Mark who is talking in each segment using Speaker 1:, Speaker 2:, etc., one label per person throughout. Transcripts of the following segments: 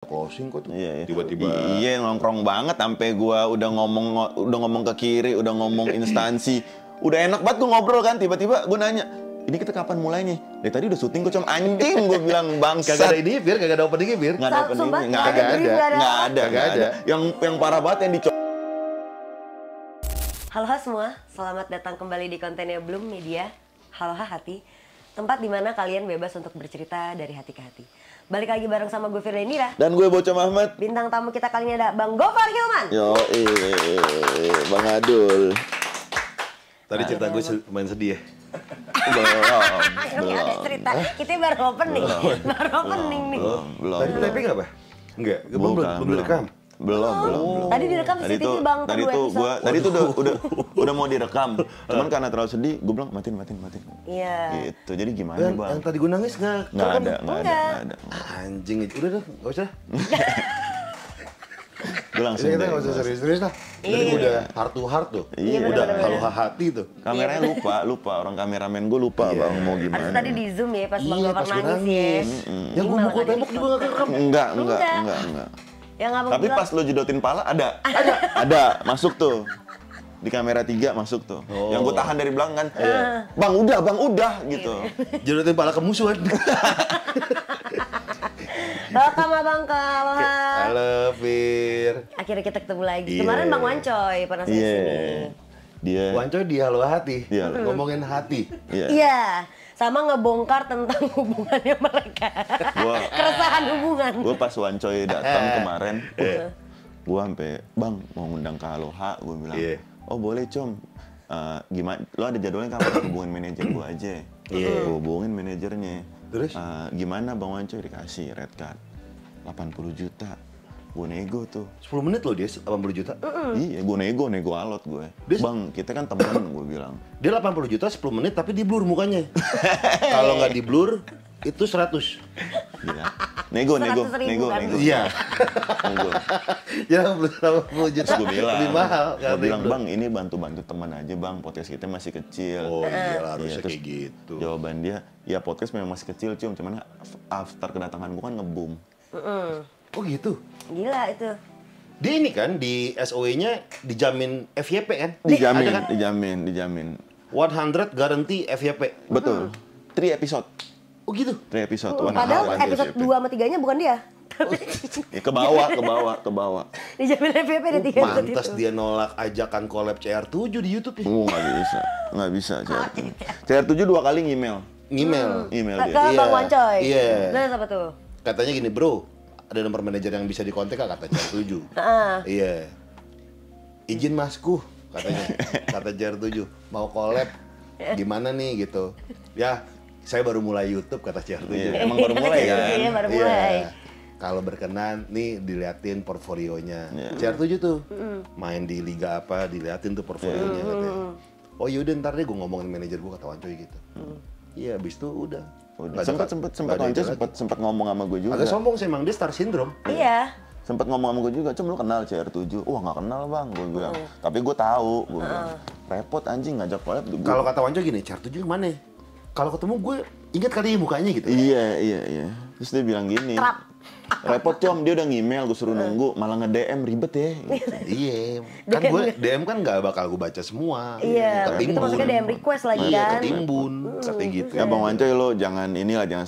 Speaker 1: Closing kok tuh.
Speaker 2: Iya, iya.
Speaker 1: Tiba-tiba.
Speaker 2: Iya, nongkrong banget sampai gua udah ngomong ke kiri, udah ngomong instansi. Udah enak banget gua ngobrol kan, tiba-tiba gua nanya, "Ini kita kapan mulainya?" Dari tadi udah syuting kok, anjing gua bilang bangsat.
Speaker 1: Kagak ada ini, Bir, kagak ada openingnya, Bir.
Speaker 2: Nggak ada openingnya, nggak ada. Yang parah banget yang
Speaker 3: Halo semua, selamat datang kembali di kontennya Bloom Media. Halo Hati, tempat dimana kalian bebas untuk bercerita dari hati ke hati. Balik lagi bareng sama gue Firda Indira.
Speaker 2: Dan gue Bocah Mahmud.
Speaker 3: Bintang tamu kita kali ini ada Bang Gofar Hilman.
Speaker 2: Yo, Bang Adul.
Speaker 1: Tadi cerita gue main sedih ya.
Speaker 3: Belum ada cerita, kita baru opening. Baru opening nih.
Speaker 2: Belum.
Speaker 1: Tadi taping apa? Enggak, belum direkam.
Speaker 2: Belum.
Speaker 3: Tadi direkam CCTV Bang,
Speaker 2: Tadi itu udah mau direkam. Cuman karena terlalu sedih, gue bilang matiin.
Speaker 3: Iya.
Speaker 2: Gitu. Jadi gimana, Bang?
Speaker 1: Yang tadi gue nangis nggak
Speaker 2: Nggak ada.
Speaker 1: Anjing, udah nggak usah.
Speaker 2: Gue langsung
Speaker 1: Kita nggak usah serius-serius lah. Jadi udah heart to heart tuh.
Speaker 2: Iya,
Speaker 1: Udah
Speaker 3: bener-bener.
Speaker 1: kalau hati tuh.
Speaker 2: Kameranya lupa. Orang kameramen gue lupa, Bang, mau gimana.
Speaker 3: Harus tadi di zoom ya pas Bang
Speaker 1: Iya,
Speaker 3: Gofar
Speaker 1: pas gue
Speaker 3: nangis
Speaker 1: nangis.
Speaker 3: ya.
Speaker 1: Yang gue mukul tembok juga nggak kerekam.
Speaker 2: Enggak.
Speaker 3: Yang abang
Speaker 2: Tapi
Speaker 3: bilang,
Speaker 2: pas lo jedotin pala ada masuk tuh. Di kamera 3 masuk tuh. Yang gue tahan dari belakang kan. Bang udah gitu.
Speaker 1: Jodotin pala ke musuhan.
Speaker 3: welcome Abang ke Aloha.
Speaker 1: Halo, Fir.
Speaker 3: Akhirnya kita ketemu lagi.
Speaker 1: Iya.
Speaker 3: Kemarin Bang Wancoy pernah saya sini.
Speaker 2: Dia
Speaker 1: Wancoy di Halo Hati.
Speaker 2: Iya.
Speaker 1: Ngomongin hati.
Speaker 3: Iya, sama ngebongkar tentang hubungannya mereka. Keresahan hubungan.
Speaker 2: Gue pas Wancoy datang kemarin, gue sampai, "Bang, mau ngundang ke Aloha," gue bilang.
Speaker 1: Iya.
Speaker 2: "Oh boleh, Com. Gimana? Lo ada jadwalnya kapan?" "Hubungin manajer gue aja." Gue hubungin manajernya.
Speaker 1: Terus?
Speaker 2: Gimana Bang Wancoy? Dikasih red card 80 juta. Gue nego tuh.
Speaker 1: 10 menit loh dia 80 juta.
Speaker 2: Iya, gue nego alot gue. Bang, kita kan teman, gue bilang.
Speaker 1: Dia 80 juta 10 menit tapi di blur mukanya. Kalau nggak di blur itu 100.
Speaker 2: Gila. Nego.
Speaker 3: 100.000 kan?
Speaker 1: Iya.
Speaker 2: Nego.
Speaker 1: Ya 80 juta
Speaker 2: Terus gue bilang,
Speaker 1: lebih mahal.
Speaker 2: gue bilang, "Bang, ini bantu teman aja, Bang. Podcast kita masih kecil."
Speaker 1: Oh iya lah, harusnya
Speaker 2: terus
Speaker 1: kayak gitu.
Speaker 2: Jawaban dia, "Ya podcast memang masih kecil, Cum. Cuman after kedatangan gue kan nge-boom."
Speaker 1: Oh gitu.
Speaker 3: Gila itu.
Speaker 1: Dia ini kan di SOE-nya dijamin FYP kan?
Speaker 2: Dijamin,
Speaker 1: Ada kan?
Speaker 2: dijamin.
Speaker 1: 100 guarantee FYP.
Speaker 2: Betul. 3 episode.
Speaker 1: Oh gitu.
Speaker 2: 3 episode.
Speaker 3: Padahal episode 2 sama 3-nya bukan dia.
Speaker 2: Ya, ke bawah.
Speaker 3: Dijamin FVP ada 3 episode itu.
Speaker 1: Pantas dia nolak ajakan collab CR7 di YouTube ya.
Speaker 2: Nggak bisa. CR7 2 kali ngemail
Speaker 1: Email.
Speaker 2: dia.
Speaker 3: Ke Bang Wancoy.
Speaker 1: Iya.
Speaker 3: Nah, apa tuh?
Speaker 1: Katanya gini, "Bro, ada nomor manajer yang bisa dikontak kata CR7." Iya. "Izin Masku," katanya. Kata CR7, "mau collab gimana nih gitu." "Ya, saya baru mulai YouTube," kata CR7.
Speaker 2: Iya, emang baru mulai kan?
Speaker 3: Iya, baru mulai.
Speaker 1: Kalau berkenan nih diliatin portfolionya.
Speaker 2: Iya.
Speaker 1: CR7 tuh main di liga apa, diliatin tuh portfolionya katanya. "Oh yaudah ntar deh gue ngomongin manajer gue," kata Wancoy gitu. Iya, abis itu udah.
Speaker 2: Sempet ngomong sama gue juga.
Speaker 1: Agak sombong sih emang, dia star syndrome.
Speaker 3: Iya.
Speaker 2: Sempet ngomong sama gue juga, "Cum, lu kenal CR7?" "Wah, nggak kenal, Bang," gue bilang. "Tapi gue tahu," gue bilang. "Repot anjing ngajak collab."
Speaker 1: Kalau kata Wancoy gini, "CR7 mana? Kalau ketemu gue inget kali mukanya gitu."
Speaker 2: Iya. Terus dia bilang gini, "Repot, Com, dia udah ngemail, gue suruh nunggu, malah nge-DM, ribet ya." Gitu.
Speaker 1: Iya, kan gue DM kan nggak bakal gue baca semua.
Speaker 3: Iya, itu
Speaker 1: Ketimbun.
Speaker 3: maksudnya DM request lagi
Speaker 1: Iya,
Speaker 3: kan.
Speaker 1: ketimbun, katanya gitu.
Speaker 2: Ya Bang Wancoy, lo jangan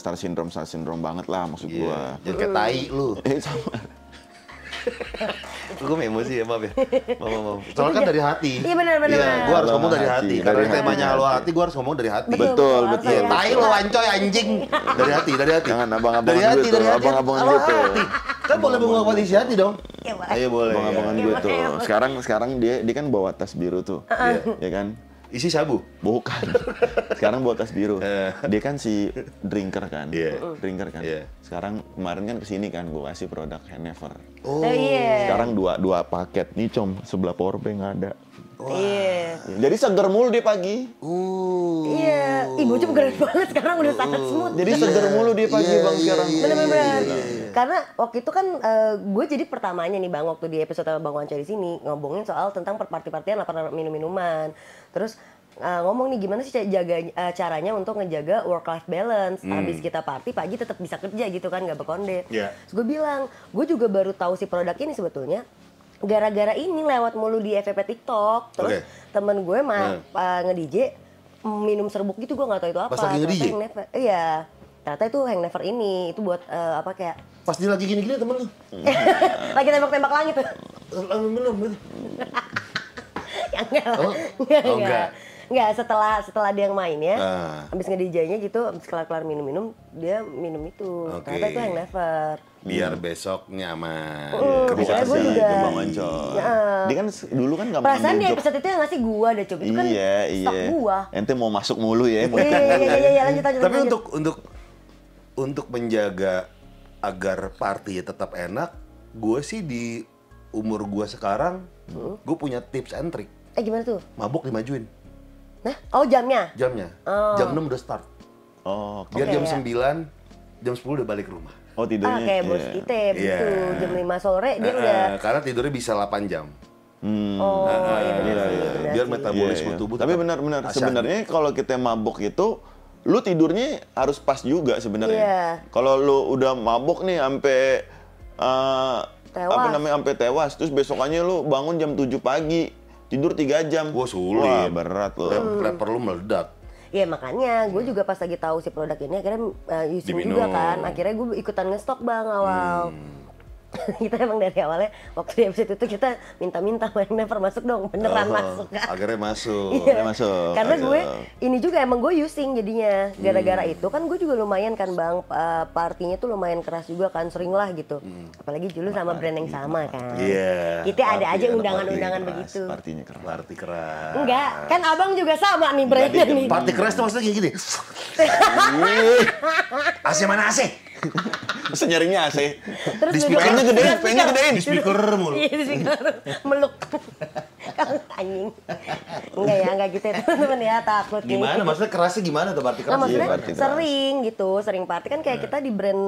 Speaker 2: star syndrome banget lah maksud
Speaker 1: Iya,
Speaker 2: gue.
Speaker 1: jangan kayak tai lu.
Speaker 2: Sama.
Speaker 1: Gue emosi ya, maaf ya. Maaf. Soalnya kan dari hati.
Speaker 3: Iya, benar.
Speaker 1: Iya, gue harus
Speaker 2: Halo
Speaker 1: ngomong dari
Speaker 2: hati,
Speaker 1: hati.
Speaker 2: dari
Speaker 1: Karena
Speaker 2: hati.
Speaker 1: temanya Halo Hati, gue harus ngomong dari hati.
Speaker 2: Betul.
Speaker 3: Iya,
Speaker 1: Tai lo Wancoy anjing. Dari hati.
Speaker 2: Jangan abang-abangan
Speaker 1: Dari hati,
Speaker 2: gitu,
Speaker 1: dari hati.
Speaker 2: abang-abangan
Speaker 1: Halo
Speaker 2: gitu.
Speaker 1: Hati. Kan boleh mengungkapkan isi hati dong.
Speaker 3: Iya, boleh.
Speaker 1: Ayo boleh.
Speaker 2: Abang-abangan gue tuh. Sekarang dia kan bawa tas biru tuh. Ya kan?
Speaker 1: Isi sabu.
Speaker 2: Bukan. Sekarang bawa tas biru. Dia kan si drinker kan.
Speaker 1: Iya.
Speaker 2: Drinker kan.
Speaker 1: Iya.
Speaker 2: Sekarang kemarin kan kesini kan gue kasih produk Handnever.
Speaker 1: Oh.
Speaker 3: Iya.
Speaker 2: Sekarang dua paket. Nih, Com, sebelah powerbank ada.
Speaker 3: Iya.
Speaker 2: Jadi seger mulu dia pagi.
Speaker 3: Iya. Ibu cuma keren banget sekarang udah sangat smooth.
Speaker 2: Jadi seger mulu dia pagi, Bang, sekarang.
Speaker 3: Bener-bener. Karena waktu itu kan gue jadi pertamanya nih Bang, waktu di episode sama Bang Wancoy di sini ngomongin soal tentang party-partian lapar minum-minuman. Terus ngomong nih gimana sih caranya untuk ngejaga work life balance. Habis kita party pagi tetap bisa kerja gitu kan, nggak berkonde. Terus gue bilang, gue juga baru tahu si produk ini sebetulnya gara-gara ini lewat mulu di FYP TikTok. Terus temen gue nge-DJ minum serbuk gitu, gue nggak tahu itu apa.
Speaker 1: Pas lagi nge-DJ?
Speaker 3: Iya, ternyata itu Hang Never ini, itu buat apa kayak
Speaker 1: Pas dia lagi gini-gini temen lu.
Speaker 3: lagi tembak-tembak langit tuh.
Speaker 1: Belum.
Speaker 3: Ya enggak lah.
Speaker 1: Enggak.
Speaker 3: Enggak, setelah dia yang main ya, habis nge-DJ-nya gitu, habis kelar-kelar minum-minum, dia minum itu. Ternyata itu Hang Never.
Speaker 1: Biar besoknya aman.
Speaker 3: Makanya
Speaker 2: Bisa
Speaker 3: gue
Speaker 2: kerja
Speaker 3: juga.
Speaker 2: ke Bang Oncol. Dia kan dulu kan nggak mau
Speaker 3: Perasaan di
Speaker 2: ambil job.
Speaker 3: episode itu yang ngasih gua deh, Cuk. Itu kan stok gua.
Speaker 2: Ente mau masuk mulu ya.
Speaker 3: Iya, lanjut.
Speaker 1: Tapi untuk menjaga agar party tetap enak, gue sih di umur gue sekarang, gue punya tips and trick.
Speaker 3: Gimana tuh?
Speaker 1: Mabuk dimajuin
Speaker 3: Nah, jamnya?
Speaker 1: jamnya. Jam 6 udah start.
Speaker 2: Oh,
Speaker 1: Biar
Speaker 3: Oke,
Speaker 1: jam
Speaker 3: ya.
Speaker 1: 9, jam 10 udah balik ke rumah.
Speaker 2: oh tidurnya.
Speaker 3: Kayak bos kita begitu. Jam 5 sore dia udah.
Speaker 1: Karena tidurnya bisa 8 jam.
Speaker 3: Iya benar sih.
Speaker 1: Biar metabolisme
Speaker 2: Iya.
Speaker 1: tubuh
Speaker 2: Tapi
Speaker 1: tetap
Speaker 2: benar-benar
Speaker 1: asyik.
Speaker 2: sebenarnya kalau kita mabuk itu lu tidurnya harus pas juga sebenarnya.
Speaker 3: Iya.
Speaker 2: Kalau lu udah mabuk nih sampai
Speaker 3: Tewas.
Speaker 2: sampai tewas, terus besokannya lu bangun jam 7 pagi, tidur 3 jam.
Speaker 1: Wah, sulit.
Speaker 2: Wah, berat loh.
Speaker 1: Rapper lu meledak.
Speaker 3: Ya makanya gue juga pas lagi tahu si produk ini akhirnya using
Speaker 1: Diminum.
Speaker 3: juga kan. Akhirnya gue ikutan ngestok Bang awal. Kita emang dari awalnya waktu di episode itu kita minta-minta Hang Never masuk dong, beneran masuk kan.
Speaker 1: Akhirnya masuk.
Speaker 3: Iya.
Speaker 2: Akhirnya masuk.
Speaker 3: Karena
Speaker 2: Masuk.
Speaker 3: gue ini juga emang gue using jadinya. Gara-gara itu kan gue juga lumayan kan Bang, partinya tuh lumayan keras juga kan, sering lah gitu. Apalagi dulu sama brand yang sama kan.
Speaker 1: Iya.
Speaker 3: Kita ada
Speaker 1: Party,
Speaker 3: aja
Speaker 1: anak
Speaker 3: undangan-undangan
Speaker 2: Keras,
Speaker 3: begitu.
Speaker 2: partinya keras.
Speaker 1: Party keras.
Speaker 3: Enggak, kan abang juga sama nih brandnya nih.
Speaker 1: Party keras tuh maksudnya kayak gini. AC mana AC?
Speaker 2: Terus nyarinya AC.
Speaker 3: Terus
Speaker 1: Di
Speaker 3: duduk-
Speaker 2: speakernya gedein,
Speaker 3: duduk
Speaker 2: speakernya gedein.
Speaker 1: Di speaker mulu.
Speaker 3: Iya, di speaker. Meluk. Anjing. Enggak ya, enggak gitu ya teman-teman ya, takut nih.
Speaker 1: Gimana? Maksudnya kerasnya gimana tuh party keras?
Speaker 3: Nah, maksudnya
Speaker 2: party keras.
Speaker 3: sering gitu, sering party kan kayak kita di brand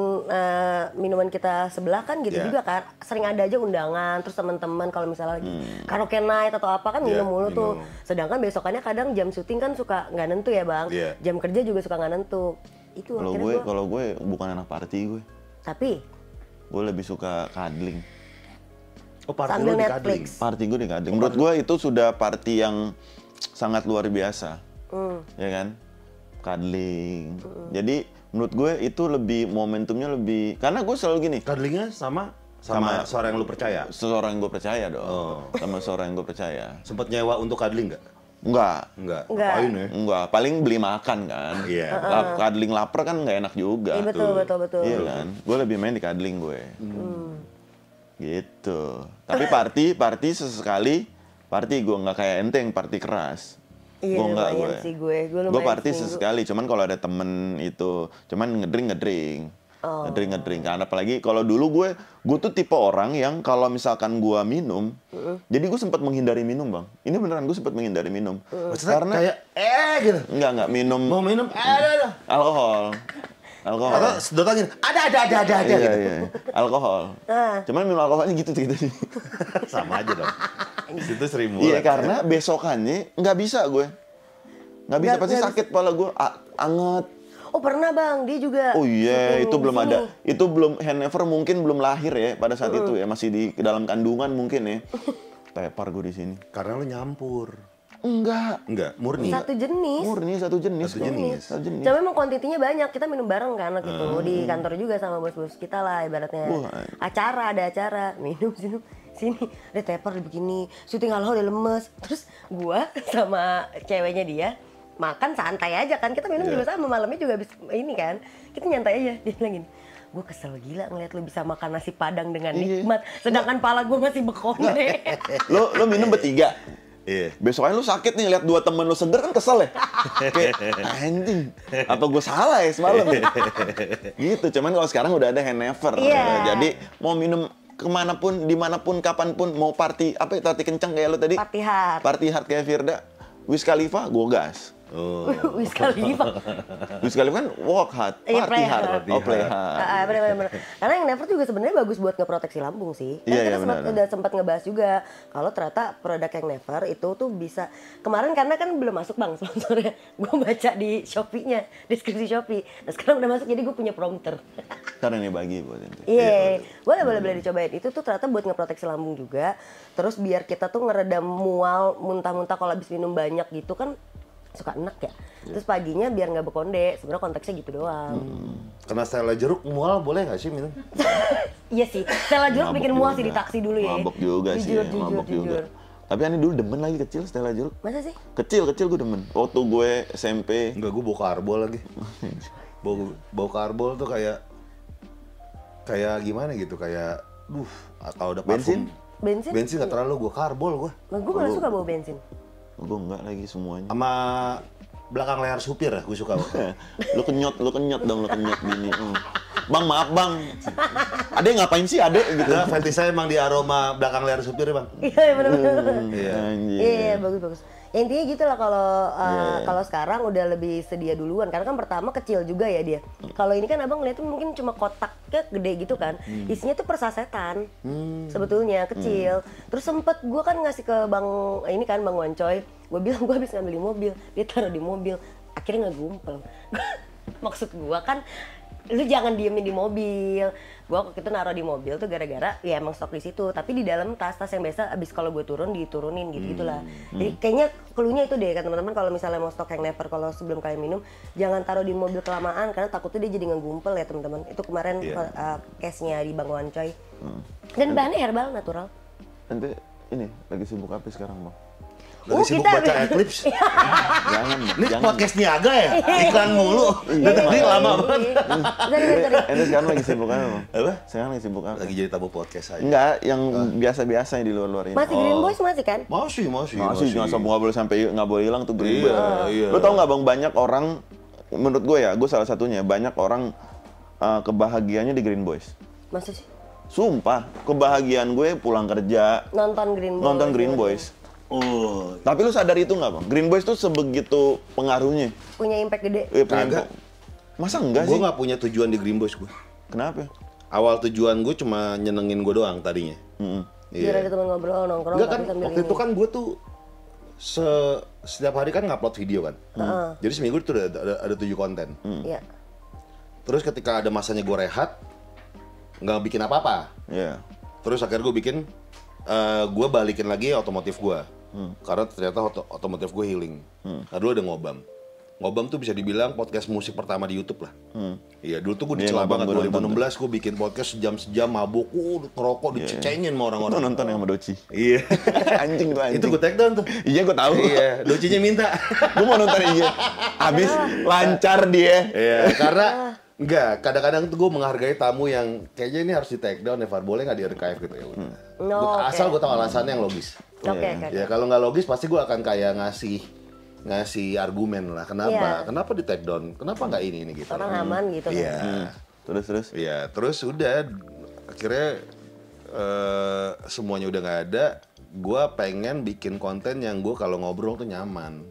Speaker 3: minuman kita sebelah kan gitu
Speaker 1: Iya.
Speaker 3: juga kan. Sering ada aja undangan, terus teman-teman kalau misalnya lagi karaoke night atau apa kan minum
Speaker 1: Iya,
Speaker 3: mulu tuh.
Speaker 1: minum.
Speaker 3: Sedangkan besokannya kadang jam syuting kan suka nggak nentu ya Bang.
Speaker 1: Iya.
Speaker 3: Jam kerja juga suka nggak nentu. Itu
Speaker 2: Kalau
Speaker 3: akhirnya
Speaker 2: gue, gue bukan anak party gue.
Speaker 3: tapi
Speaker 2: Gue lebih suka cuddling.
Speaker 1: Oh, party
Speaker 3: sambil
Speaker 1: lu di
Speaker 3: Netflix.
Speaker 1: cuddling.
Speaker 2: Party gue di cuddling. Menurut gue itu sudah party yang sangat luar biasa. Ya kan? Cuddling. Jadi menurut gue itu lebih momentumnya lebih, karena gue selalu gini,
Speaker 1: Cuddlingnya sama seorang yang lu percaya.
Speaker 2: seseorang yang gue percaya dong.
Speaker 1: Oh.
Speaker 2: Sama seorang yang gue percaya.
Speaker 1: Sempet nyewa untuk cuddling nggak?
Speaker 2: Enggak.
Speaker 1: Enggak.
Speaker 3: Enggak.
Speaker 1: Ngapain ya?
Speaker 2: Enggak, paling beli makan kan.
Speaker 1: Iya.
Speaker 2: Cuddling lapar kan nggak enak juga.
Speaker 3: Iya betul.
Speaker 2: Iya kan? Gue lebih main di cuddling gue. Gitu. Tapi party sesekali, party gue nggak kayak ente yang party keras.
Speaker 3: Iya,
Speaker 2: Gue nggak
Speaker 3: lumayan
Speaker 2: gue.
Speaker 3: sih gue
Speaker 2: Gue
Speaker 3: lumayan
Speaker 2: party
Speaker 3: seminggu.
Speaker 2: sesekali, cuman kalau ada temen itu, cuman ngedrink. Ngedrink. Kan apalagi kalau dulu gue tuh tipe orang yang kalau misalkan gue minum, jadi gue sempat menghindari minum bang. Ini beneran gue sempat menghindari minum.
Speaker 1: Maksudnya
Speaker 2: Karena
Speaker 1: kayak gitu.
Speaker 2: enggak minum
Speaker 1: Mau minum? Ada.
Speaker 2: alkohol.
Speaker 1: Atau sedotannya ada
Speaker 2: Iya,
Speaker 1: gitu.
Speaker 2: iya. Alkohol. Cuman minum alkoholnya gitu.
Speaker 1: Sama aja dong. Itu 1000.
Speaker 2: Iya, karena besokannya nggak bisa gue. Nggak bisa, pasti
Speaker 3: nggak
Speaker 2: sakit kepala gue, anget.
Speaker 3: Oh pernah Bang, dia juga
Speaker 2: Oh iya,
Speaker 3: syuting
Speaker 2: itu belum
Speaker 3: di sini.
Speaker 2: ada. Itu belum, Hang Never mungkin belum lahir ya pada saat itu ya, masih di dalam kandungan mungkin ya. Tepar gue di sini.
Speaker 1: Karena lu nyampur.
Speaker 2: Enggak.
Speaker 1: Murni.
Speaker 3: Satu jenis.
Speaker 2: Murni satu jenis.
Speaker 1: Satu
Speaker 2: kok.
Speaker 1: jenis.
Speaker 2: Satu jenis.
Speaker 3: Cuma memang kuantitinya banyak, kita minum bareng kan waktu itu di kantor juga sama bos-bos kita lah ibaratnya.
Speaker 2: Wah.
Speaker 3: Ada acara, minum sini, ada tepar begini, syuting hal-hal udah lemes. Terus gua sama ceweknya dia makan santai aja kan, kita minum juga sama, malamnya juga habis ini kan, kita nyantai aja. Dia bilang gini, gue kesel gila ngeliat lu bisa makan nasi padang dengan nikmat, sedangkan pala gue masih bekonde.
Speaker 2: Lo minum bertiga.
Speaker 1: Iya.
Speaker 2: Besokannya lu sakit nih, lihat dua temen lu seger kan kesel ya? Kayak, anjing, apa gue salah ya semalam ya? Gitu, cuman kalau sekarang udah ada Hang Never.
Speaker 3: Iya.
Speaker 2: Jadi mau minum kemanapun, dimanapun, kapanpun, mau party, apa ya, party kencang kayak lu tadi?
Speaker 3: Party hard.
Speaker 2: Party hard kayak Firda, Wiz Khalifa, gue gas.
Speaker 1: Oh.
Speaker 3: Wiz Khalifa.
Speaker 2: Wiz Khalifa kan work hard,
Speaker 3: Iya,
Speaker 2: party
Speaker 3: play
Speaker 2: hard.
Speaker 3: hard.
Speaker 2: Oh, play hard.
Speaker 3: Bener. Karena yang Never juga sebenarnya bagus buat ngeproteksi lambung sih.
Speaker 2: Iya, iya,
Speaker 3: Kita
Speaker 2: benar.
Speaker 3: udah sempat ngebahas juga kalau ternyata produk yang Never itu tuh bisa kemarin karena kan belum masuk bang sponsornya. Gue baca di Shopee-nya, deskripsi Shopee. Nah sekarang udah masuk jadi gue punya prompter.
Speaker 2: Karena ini bagi buat itu.
Speaker 3: Iya, boleh dicobain. Itu tuh ternyata buat ngeproteksi lambung juga. Terus biar kita tuh ngeredam mual, muntah-muntah kalau habis minum banyak gitu kan suka enak ya. Terus paginya biar nggak bekonde. Sebenarnya konteksnya gitu doang.
Speaker 1: Kena Stella jeruk mual boleh nggak sih minum?
Speaker 3: Iya sih. Stella jeruk
Speaker 2: Mabok
Speaker 3: bikin mual
Speaker 2: juga.
Speaker 3: sih di taksi dulu ya.
Speaker 2: Mabok juga sih, ya, mabok juga. Tapi Ani dulu demen lagi kecil Stella jeruk.
Speaker 3: Masa sih?
Speaker 2: Kecil gue demen. Waktu gue SMP.
Speaker 1: Enggak, gue bau karbol lagi. bau karbol tuh kayak gimana gitu, kayak atau ada parfum.
Speaker 3: Bensin
Speaker 1: Nggak terlalu, gue karbol gue.
Speaker 3: Nah, gue malah suka bau bensin.
Speaker 2: Gue enggak lagi semuanya.
Speaker 1: Sama belakang layar supir ya, gue suka.
Speaker 2: Lu kenyot gini. Bang, maaf bang. Adek ngapain sih adek gitu?
Speaker 1: Enggak, fetish saya emang di aroma belakang layar supir ya bang.
Speaker 3: Iya benar-benar.
Speaker 2: Anjir.
Speaker 3: Iya bagus. Ya, intinya gitu lah kalau sekarang udah lebih sedia duluan karena kan pertama kecil juga ya dia. Kalau ini kan abang ngeliatnya mungkin cuma kotaknya gede gitu kan. Isinya tuh persasetan. Sebetulnya kecil. Terus sempet gue kan ngasih ke bang Wancoy. Gue bilang gue habis ngambil di mobil. Dia taruh di mobil. Akhirnya ngegumpel. Maksud gue kan lu jangan diemin di mobil. Gue waktu itu naruh di mobil tuh gara-gara ya emang stok di situ. Tapi di dalam tas-tas yang biasa abis kalau gue turun diturunin gitu-gitulah. Jadi kayaknya cluenya itu deh kan teman-teman, kalau misalnya mau stok yang Never kalau sebelum kalian minum jangan taruh di mobil kelamaan karena takutnya dia jadi ngegumpel ya teman-teman. Itu kemarin case-nya di Bang Wancoy. Dan bahannya herbal natural.
Speaker 2: Nanti ini lagi sibuk apa sekarang bang?
Speaker 1: Lagi sibuk baca Eclipse.
Speaker 2: Jangan.
Speaker 1: Ini podcast niaga ya? Iklan mulu. Ini lama banget.
Speaker 2: Ente sekarang lagi sibuk apa bang?
Speaker 1: Apa?
Speaker 2: Sekarang lagi sibuk apa?
Speaker 1: Lagi jadi tamu podcast aja.
Speaker 2: Enggak, yang biasa-biasa di luar-luar ini.
Speaker 3: Masih Green Boys masih kan?
Speaker 1: Masih.
Speaker 2: Masih nggak boleh sampai nggak boleh hilang tuh Green Boys.
Speaker 1: Iya.
Speaker 2: Lo tau nggak bang, banyak orang, menurut gue ya, gue salah satunya, banyak orang kebahagiaannya di Green Boys.
Speaker 3: Masa sih?
Speaker 2: Sumpah, kebahagiaan gue pulang kerja
Speaker 3: Nonton Green
Speaker 2: Boys.
Speaker 1: Oh,
Speaker 2: Tapi lu sadar itu nggak bang? Green Boys tuh sebegitu pengaruhnya.
Speaker 3: Punya impact gede.
Speaker 1: Kagak.
Speaker 2: Masa enggak
Speaker 1: gue
Speaker 2: sih?
Speaker 1: nggak punya tujuan di Green Boys gue.
Speaker 2: Kenapa?
Speaker 1: Awal tujuan gue cuma nyenengin gue doang tadinya.
Speaker 3: Biar ada teman ngobrol nongkrong
Speaker 1: Enggak kan,
Speaker 3: tapi sambil
Speaker 1: waktu itu kan gue tuh setiap hari kan ngupload video kan. Jadi seminggu itu ada 7 konten.
Speaker 3: Iya.
Speaker 1: Terus ketika ada masanya gue rehat, nggak bikin apa-apa.
Speaker 2: Iya.
Speaker 1: Terus akhirnya gue bikin, gue balikin lagi otomotif gue. Karena ternyata otomotif gue healing. Karena dulu ada Ngobam. Ngobam tuh bisa dibilang podcast musik pertama di YouTube lah. Iya, dulu tuh gue dicela banget. 2016 gue bikin podcast sejam-sejam mabuk, ngerokok, dicengin sama orang-orang.
Speaker 2: Lo nonton yang sama Doci?
Speaker 1: Iya.
Speaker 2: Anjing tuh anjing.
Speaker 1: Itu gue take down tuh.
Speaker 2: Iya gue tahu.
Speaker 1: Iya, Docinya minta.
Speaker 2: Gue mau nonton iya. Abis lancar dia.
Speaker 1: Iya, karena enggak, kadang-kadang tuh gue menghargai tamu yang kayaknya ini harus di take down, Never boleh nggak di archive gitu ya udah. Asal gue tahu alasannya yang logis.
Speaker 3: Oke.
Speaker 1: Ya kalau nggak logis pasti gue akan kayak ngasih argumen lah. Kenapa?
Speaker 3: Iya.
Speaker 1: Kenapa di take down? Kenapa nggak ini gitu?
Speaker 3: Orang aman gitu kan.
Speaker 1: Iya.
Speaker 2: Terus.
Speaker 1: Iya, terus udah akhirnya semuanya udah nggak ada. Gue pengen bikin konten yang gue kalau ngobrol tuh nyaman.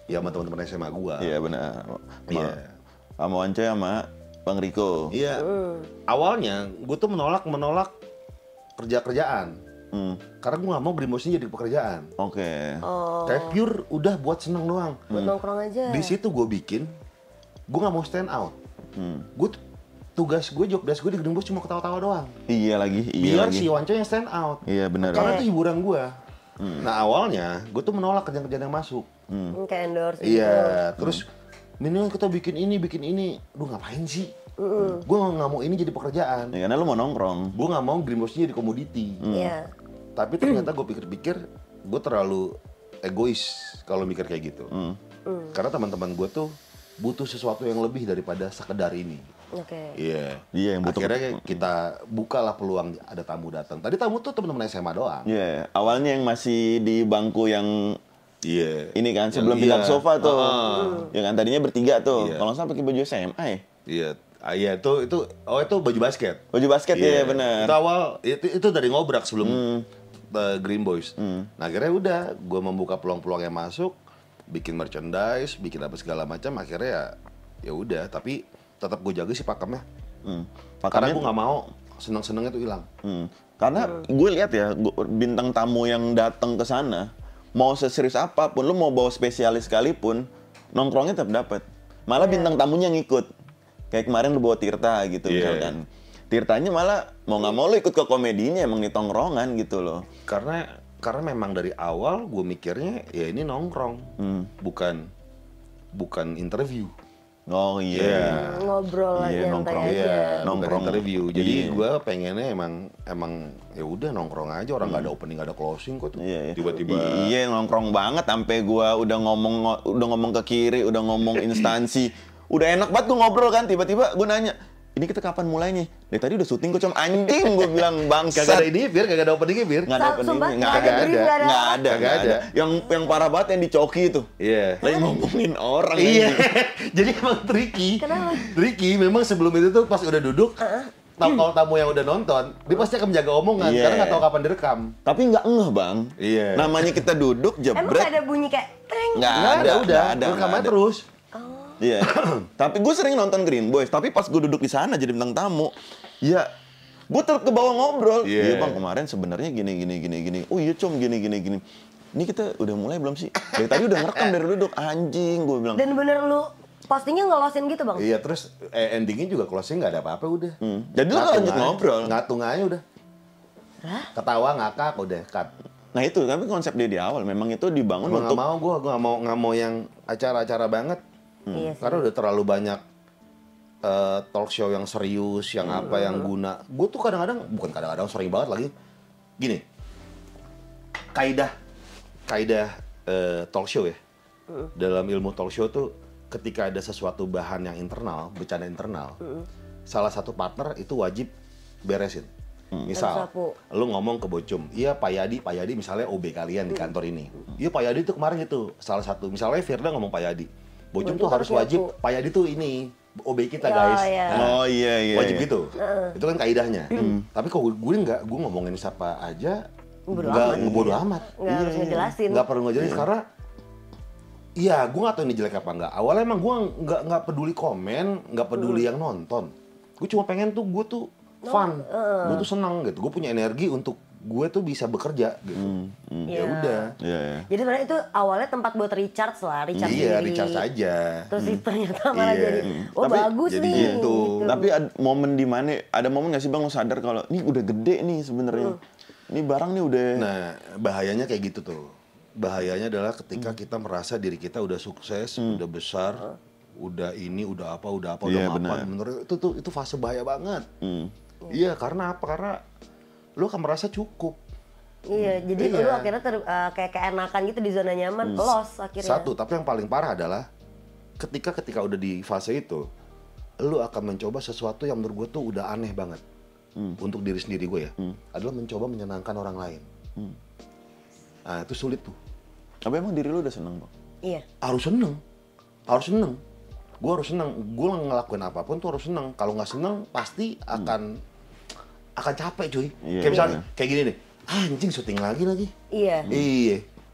Speaker 1: Ya sama teman-teman SMA gue.
Speaker 2: Iya benar.
Speaker 1: Iya.
Speaker 2: Sama Wancoy sama Bang Riko.
Speaker 1: Iya. Awalnya gue tuh menolak kerja-kerjaan. Karena gue gak mau Green Boys ini jadi pekerjaan.
Speaker 2: Oke.
Speaker 1: Kayak pure udah buat seneng doang.
Speaker 3: Buat nongkrong aja.
Speaker 1: Di situ gue bikin, gue gak mau stand out. Gue job desk gue di Green Boys cuma ketawa-tawa doang.
Speaker 2: Iya lagi.
Speaker 1: Biar si Wancoy yang stand out.
Speaker 2: Iya benar.
Speaker 1: Karena itu hiburan gue. Nah awalnya gue tuh menolak kerjaan-kerjaan yang masuk.
Speaker 3: Kayak endorse gitu.
Speaker 1: Iya. Terus minimal kita bikin ini. Duh ngapain sih? Gue gak mau ini jadi pekerjaan.
Speaker 2: Ya karena lu mau nongkrong.
Speaker 1: Gue gak mau Green Boys ini jadi komoditi.
Speaker 3: Iya.
Speaker 1: Tapi ternyata gue pikir-pikir, gue terlalu egois kalau mikir kayak gitu. Karena teman-teman gue tuh butuh sesuatu yang lebih daripada sekedar ini.
Speaker 3: Oke.
Speaker 1: Iya.
Speaker 2: Iya, yang butuh.
Speaker 1: Akhirnya kita bukalah peluang ada tamu datang. Tadi tamu tuh teman-teman SMA doang.
Speaker 2: Iya. Awalnya yang masih di bangku yang
Speaker 1: Iya.
Speaker 2: ini kan sebelum pindah ke sofa tuh. Ya kan tadinya bertiga tuh. Kalau nggak salah pakai baju SMA ya.
Speaker 1: Iya. Iya itu baju basket.
Speaker 2: Baju basket ya benar.
Speaker 1: Itu awal itu dari ngobrak sebelum Green Boys. Nah akhirnya udah gue membuka peluang-peluang yang masuk. bikin merchandise, bikin apa segala macam, akhirnya ya udah, tapi tetap gue jaga sih pakemnya. Karena gue nggak mau seneng-senengnya tuh hilang.
Speaker 2: Karena gue lihat ya, bintang tamu yang datang ke sana, mau seserius apapun, lu mau bawa spesialis sekalipun, nongkrongnya tetap dapat. Malah bintang tamunya ngikut. Kayak kemarin lu bawa Tirta gitu misalkan. Tirtanya malah mau nggak mau lu ikut ke komedinya, emang di tongkrongan gitu loh.
Speaker 1: Karena memang dari awal gue mikirnya ya ini nongkrong, bukan interview.
Speaker 2: Oh iya.
Speaker 3: Ngobrol aja, nyantai
Speaker 2: nongkrong.
Speaker 3: aja.
Speaker 1: Nongkrong interview. Jadi gue pengennya emang ya udah nongkrong aja, orang nggak ada opening, nggak ada closing kok tuh. Tiba-tiba.
Speaker 2: Iya, nongkrong banget sampai gua udah ngomong ke kiri, udah ngomong instansi. Udah enak banget gua ngobrol kan, tiba-tiba gua nanya, "Ini kita kapan mulainya?" Dari tadi udah syuting kok, anjing gua bilang, bangsat.
Speaker 1: Kagak ada ini, kagak ada openingnya,
Speaker 2: Nggak ada openingnya, nggak ada. Yang parah banget yang di Coki itu.
Speaker 1: Iya.
Speaker 2: Lagi ngomongin orang.
Speaker 1: Iya. Jadi emang tricky.
Speaker 3: Kenapa?
Speaker 1: Tricky, memang sebelum itu tuh pas udah duduk, kalau tamu yang udah nonton, dia pasti akan menjaga omongan karena nggak tahu kapan direkam.
Speaker 2: Tapi nggak ngeh, Bang.
Speaker 1: Iya.
Speaker 2: Namanya kita duduk
Speaker 3: Emang
Speaker 2: jebret.
Speaker 3: gak ada bunyi kayak teng?
Speaker 2: Nggak
Speaker 1: udah.
Speaker 2: ada.
Speaker 1: Rekamannya terus.
Speaker 2: Iya. Tapi gue sering nonton Green Boys, tapi pas gue duduk di sana jadi bintang tamu, ya gue ke bawah ngobrol. Iya bang, kemarin sebenarnya gini. Oh iya com, gini. Ini kita udah mulai belum sih? Dari tadi udah ngerekam dari duduk, anjing gue bilang.
Speaker 3: Dan bener lu postingnya ngelosin gitu bang?
Speaker 1: Iya, terus endingnya juga closing nggak ada apa-apa udah.
Speaker 2: Jadi lu nggak lanjut ngobrol?
Speaker 1: Ngatung aja udah. Ketawa, ngakak, udah cut.
Speaker 2: Nah itu, tapi konsep dia di awal memang itu dibangun untuk...
Speaker 1: Gue nggak mau yang acara-acara banget.
Speaker 3: Iya sih.
Speaker 1: Karena udah terlalu banyak talk show yang serius, yang apa, yang guna. Gue tuh bukan kadang-kadang, sering banget lagi. Gini, kaidah talk show ya. Dalam ilmu talk show tuh, ketika ada sesuatu bahan yang internal, bercanda internal, salah satu partner itu wajib beresin. Misal, lu ngomong ke Bocum, iya Pak Yadi misalnya OB kalian di kantor ini. Iya Pak Yadi tuh kemarin itu, salah satu. Misalnya Firda ngomong Pak Yadi. Bocum tuh harus wajib, Pak Yadi tuh ini, OB kita guys.
Speaker 3: Iya.
Speaker 2: Oh iya.
Speaker 1: Wajib gitu. Itu kan kaidahnya. Tapi kalau gue nggak, gue ngomongin siapa aja, nggak bodo amat.
Speaker 3: Nggak harus ngejelasin.
Speaker 1: Nggak perlu ngejelasin karena, iya gue nggak tahu ini jelek apa nggak. Awalnya emang gue nggak peduli komen, nggak peduli yang nonton. Gue cuma pengen tuh gue tuh fun, gue tuh senang gitu. Gue punya energi untuk gue tuh bisa bekerja gitu. Ya udah.
Speaker 3: Jadi sebenarnya itu awalnya tempat buat recharge lah, recharge
Speaker 1: Iya,
Speaker 3: diri.
Speaker 1: recharge aja.
Speaker 3: Terus ternyata malah jadi, oh
Speaker 2: Tapi
Speaker 3: bagus
Speaker 1: jadi
Speaker 3: nih.
Speaker 1: gitu.
Speaker 2: Tapi ada momen di mana, ada momen nggak sih bang lo sadar kalau ini udah gede nih sebenarnya, ini barang nih udah.
Speaker 1: Nah, bahayanya kayak gitu tuh. Bahayanya adalah ketika kita merasa diri kita udah sukses, udah besar, udah ini, udah apa, udah mapan. Menurut itu fase bahaya banget. Iya, karena apa? Karena lu akan merasa cukup.
Speaker 3: Iya, jadi lu akhirnya kayak keenakan gitu di zona nyaman, loss akhirnya.
Speaker 1: Satu, tapi yang paling parah adalah ketika udah di fase itu, lu akan mencoba sesuatu yang menurut gue tuh udah aneh banget. Untuk diri sendiri gue ya, adalah mencoba menyenangkan orang lain. Nah, itu sulit tuh.
Speaker 2: Tapi emang diri lu udah seneng bang?
Speaker 3: Iya.
Speaker 1: Harus seneng. Gue harus seneng. Gue ngelakuin apapun tuh harus seneng. Kalau nggak seneng, pasti akan capek cuy. Kayak misalnya, kayak gini deh. Anjing syuting lagi.
Speaker 3: Iya.